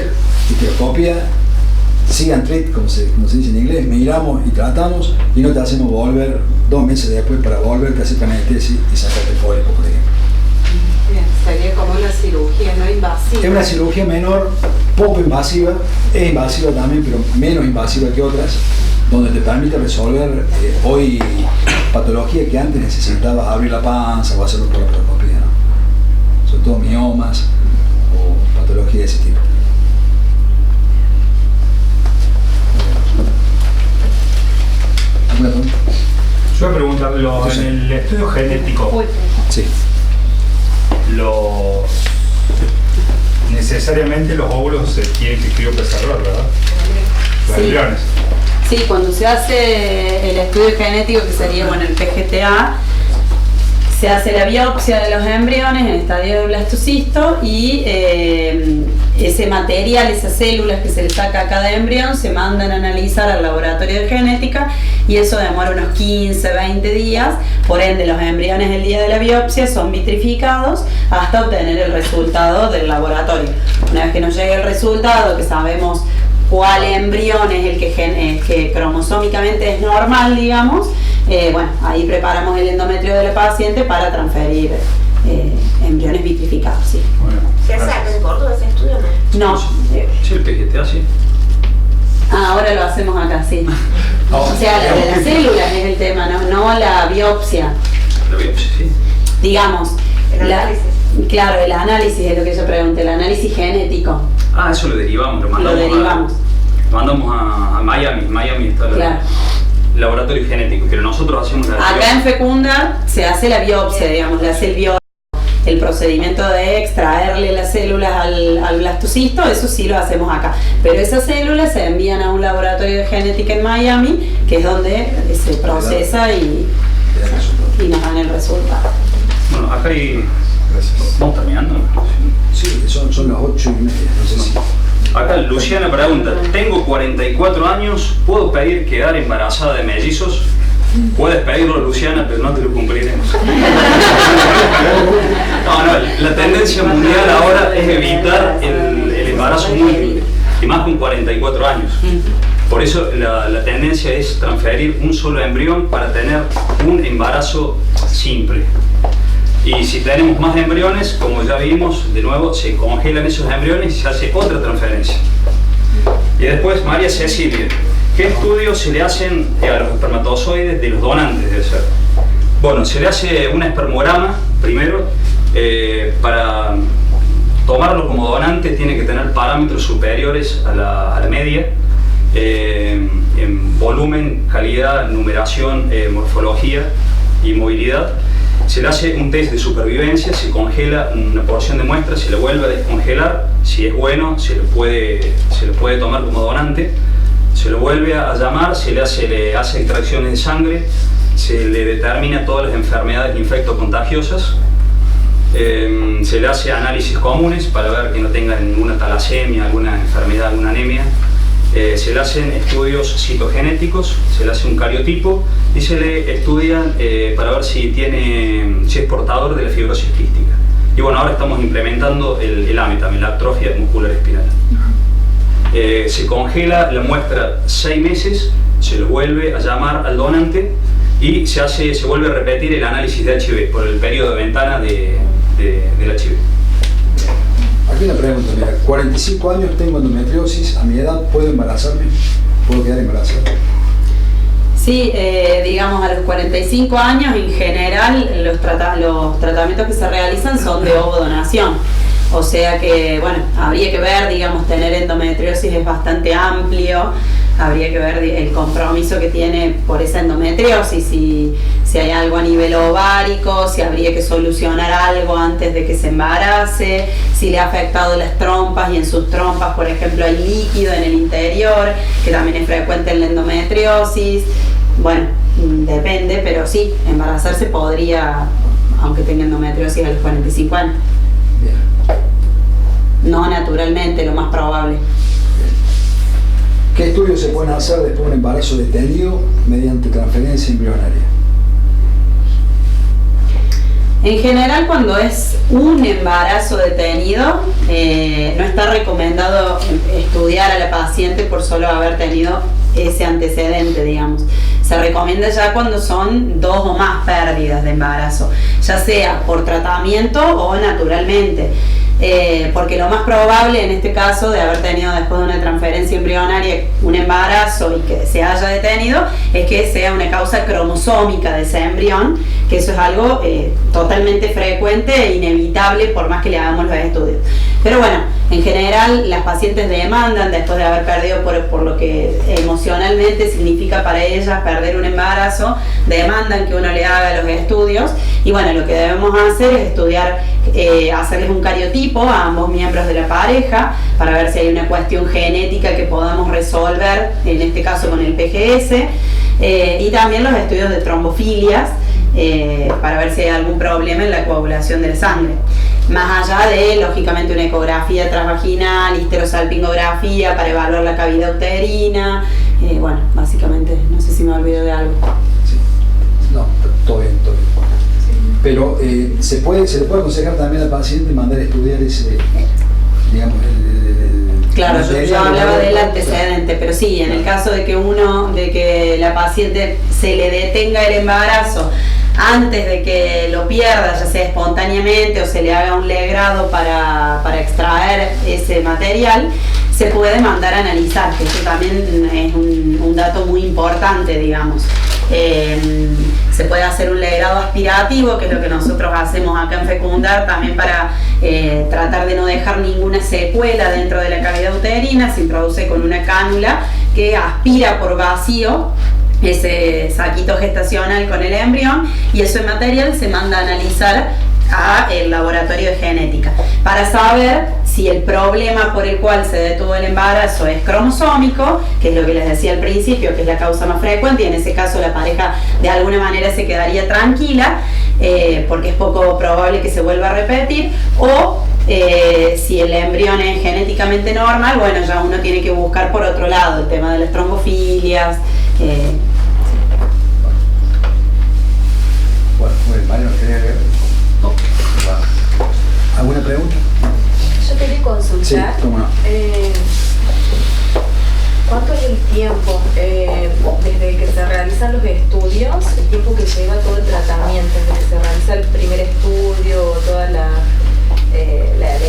histeroscopia, see and treat, como se dice en inglés, miramos y tratamos y no te hacemos volver 2 meses después para volverte a hacer anestesia y sacarte el pólipo, por ejemplo. Bien, sería como una cirugía no invasiva. Es una cirugía menor, poco invasiva, es invasiva también, pero menos invasiva que otras, donde te permite resolver hoy patologías que antes necesitabas abrir la panza o hacerlo por la laparoscopia, ¿no? Sobre todo miomas o patologías de ese tipo. ¿Alguna pregunta? Yo voy a preguntarlo, en el estudio genético, sí. Necesariamente los óvulos se tienen que criopreservar, ¿verdad? Los embriones. Sí, cuando se hace el estudio genético, que sería el PGTA, se hace la biopsia de los embriones en estadio de blastocisto y ese material, esas células que se le saca a cada embrión, se mandan a analizar al laboratorio de genética y eso demora unos 15, 20 días. Por ende, los embriones el día de la biopsia son vitrificados hasta obtener el resultado del laboratorio. Una vez que nos llegue el resultado, que sabemos cuál embrión es el que cromosómicamente es normal, digamos, ahí preparamos el endometrio de la paciente para transferir embriones vitrificados, sí. Bueno, ¿se hace acá en Córdoba ese estudio o no? No. Sí, el PGTA, sí. Ahora lo hacemos acá, sí. O sea, lo de las células es el tema, no la biopsia. La biopsia, sí. Digamos, el análisis. Claro, el análisis es lo que yo pregunté, el análisis genético. Ah, eso lo derivamos, lo mandamos a Miami. Miami está claro. El laboratorio genético, pero nosotros hacemos la acá biopsia. En Fecunda se hace la biopsia, digamos, le hace el procedimiento de extraerle las células al blastocisto, eso sí lo hacemos acá. Pero esas células se envían a un laboratorio de genética en Miami, que es donde se procesa y nos dan el resultado. Bueno, acá hay... ¿Vamos terminando? Sí, son las 8:30, no sé si... Acá Luciana pregunta, tengo 44 años, ¿puedo pedir quedar embarazada de mellizos? Puedes pedirlo, Luciana, pero no te lo cumpliremos. La tendencia mundial ahora es evitar el embarazo múltiple, y más con 44 años. Por eso la tendencia es transferir un solo embrión para tener un embarazo simple. Y si tenemos más embriones, como ya vimos, de nuevo se congelan esos embriones y se hace otra transferencia. Y después, María Cecilia, ¿qué estudios se le hacen a los espermatozoides de los donantes? Debe ser. Bueno, se le hace un espermograma primero para tomarlo como donante tiene que tener parámetros superiores a la media en volumen, calidad, numeración, morfología y movilidad. Se le hace un test de supervivencia, se congela una porción de muestra, se le vuelve a descongelar, si es bueno se le puede tomar como donante, se lo vuelve a llamar, se le hace extracciones de sangre, se le determina todas las enfermedades infectocontagiosas, se le hace análisis comunes para ver que no tenga ninguna talasemia, alguna enfermedad, alguna anemia. Se le hacen estudios citogenéticos, se le hace un cariotipo y se le estudia para ver si es portador de la fibrosis quística. Y bueno, ahora estamos implementando el AME también, la atrofia muscular espinal. Se congela la muestra 6 meses, se lo vuelve a llamar al donante y se vuelve a repetir el análisis de HIV por el periodo de ventana del HIV. Aquí una pregunta, mira, 45 años tengo endometriosis, a mi edad ¿puedo embarazarme? ¿Puedo quedar embarazada? Sí, digamos a los 45 años en general los tratamientos que se realizan son de ovodonación. O sea que, bueno, habría que ver, digamos, tener endometriosis es bastante amplio, habría que ver el compromiso que tiene por esa endometriosis, si hay algo a nivel ovárico, si habría que solucionar algo antes de que se embarace, si le ha afectado las trompas y en sus trompas, por ejemplo, hay líquido en el interior, que también es frecuente en la endometriosis. Bueno, depende, pero sí, embarazarse podría, aunque tenga endometriosis a los 45 años. Bien. No naturalmente, lo más probable. ¿Qué estudios se pueden hacer después de un embarazo detenido mediante transferencia embrionaria? En general, cuando es un embarazo detenido, no está recomendado estudiar a la paciente por solo haber tenido ese antecedente, digamos. Se recomienda ya cuando son 2 o más pérdidas de embarazo, ya sea por tratamiento o naturalmente. Porque lo más probable en este caso de haber tenido después de una transferencia embrionaria un embarazo y que se haya detenido es que sea una causa cromosómica de ese embrión, que eso es algo totalmente frecuente e inevitable por más que le hagamos los estudios. Pero bueno, en general las pacientes demandan después de haber perdido por lo que emocionalmente significa para ellas perder un embarazo, demandan que uno le haga los estudios y bueno, lo que debemos hacer es estudiar, hacerles un cariotipo a ambos miembros de la pareja para ver si hay una cuestión genética que podamos resolver, en este caso con el PGS, y también los estudios de trombofilias para ver si hay algún problema en la coagulación de la sangre. Más allá de, lógicamente, una ecografía transvaginal, histerosalpingografía para evaluar la cavidad uterina, bueno, básicamente, no sé si me olvido de algo. Sí. No, todo bien, todo bien. Pero se le puede aconsejar también al paciente mandar a estudiar ese, digamos, Claro, yo hablaba del antecedente, pero sí, en el caso de que la paciente se le detenga el embarazo antes de que lo pierda, ya sea espontáneamente o se le haga un legrado para extraer ese material, se puede mandar a analizar, que eso también es un dato muy importante, digamos. Se puede hacer un legrado aspirativo, que es lo que nosotros hacemos acá en Fecundar, también para tratar de no dejar ninguna secuela dentro de la cavidad uterina. Se introduce con una cánula que aspira por vacío ese saquito gestacional con el embrión y ese material se manda a analizar al laboratorio de genética para saber si el problema por el cual se detuvo el embarazo es cromosómico, que es lo que les decía al principio, que es la causa más frecuente, y en ese caso la pareja de alguna manera se quedaría tranquila porque es poco probable que se vuelva a repetir, o si el embrión es genéticamente normal, bueno, ya uno tiene que buscar por otro lado el tema de las trombofilias. Bueno, muy bien, Mario, ¿quería ver? ¿Alguna pregunta? Yo quería consultar. Sí, cómo no. ¿Cuánto es el tiempo desde que se realizan los estudios, el tiempo que lleva todo el tratamiento, desde que se realiza el primer estudio, toda la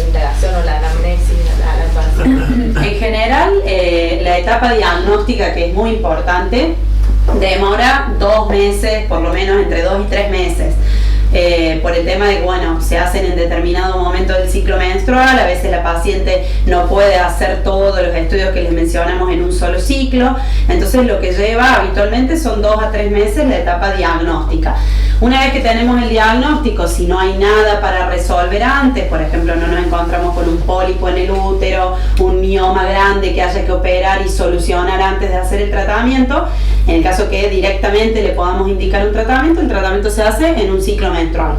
indagación o la anamnesis a la paciente? En general, la etapa diagnóstica, que es muy importante, demora 2 meses, por lo menos entre 2 y 3 meses. por el tema de que, bueno, se hacen en determinado momento del ciclo menstrual, a veces la paciente no puede hacer todos los estudios que les mencionamos en un solo ciclo, entonces lo que lleva habitualmente son 2 a 3 meses la etapa diagnóstica. Una vez que tenemos el diagnóstico, si no hay nada para resolver antes, por ejemplo, no nos encontramos con un pólipo en el útero, un mioma grande que haya que operar y solucionar antes de hacer el tratamiento, en el caso que directamente le podamos indicar un tratamiento, el tratamiento se hace en un ciclo menstrual.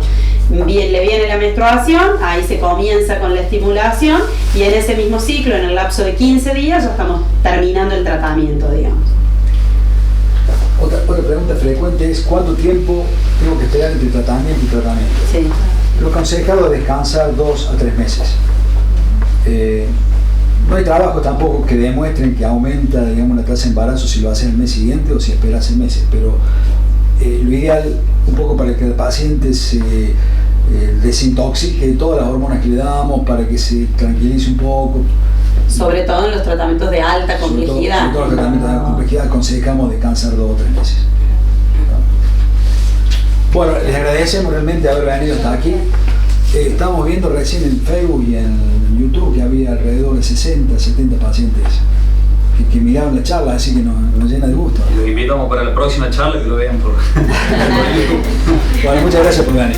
Bien, le viene la menstruación, ahí se comienza con la estimulación y en ese mismo ciclo, en el lapso de 15 días, ya estamos terminando el tratamiento, digamos. Otra pregunta frecuente es ¿cuánto tiempo tengo que esperar entre tratamiento y tratamiento? Sí. Lo aconsejado es descansar 2 a 3 meses. No hay trabajos tampoco que demuestren que aumenta, digamos, la tasa de embarazo si lo hacen el mes siguiente o si esperas 6 meses, pero lo ideal, un poco para que el paciente se desintoxique de todas las hormonas que le damos, para que se tranquilice un poco. Sobre todo en los tratamientos de alta complejidad. Sobre todo en los tratamientos de alta complejidad aconsejamos descansar 2 o 3 meses. Bueno, les agradecemos realmente haber venido hasta aquí. Estamos viendo recién en Facebook y en YouTube que había alrededor de 60, 70 pacientes que miraron la charla, así que nos llena de gusto. Los invitamos para la próxima charla que lo vean por YouTube. Bueno, muchas gracias por venir.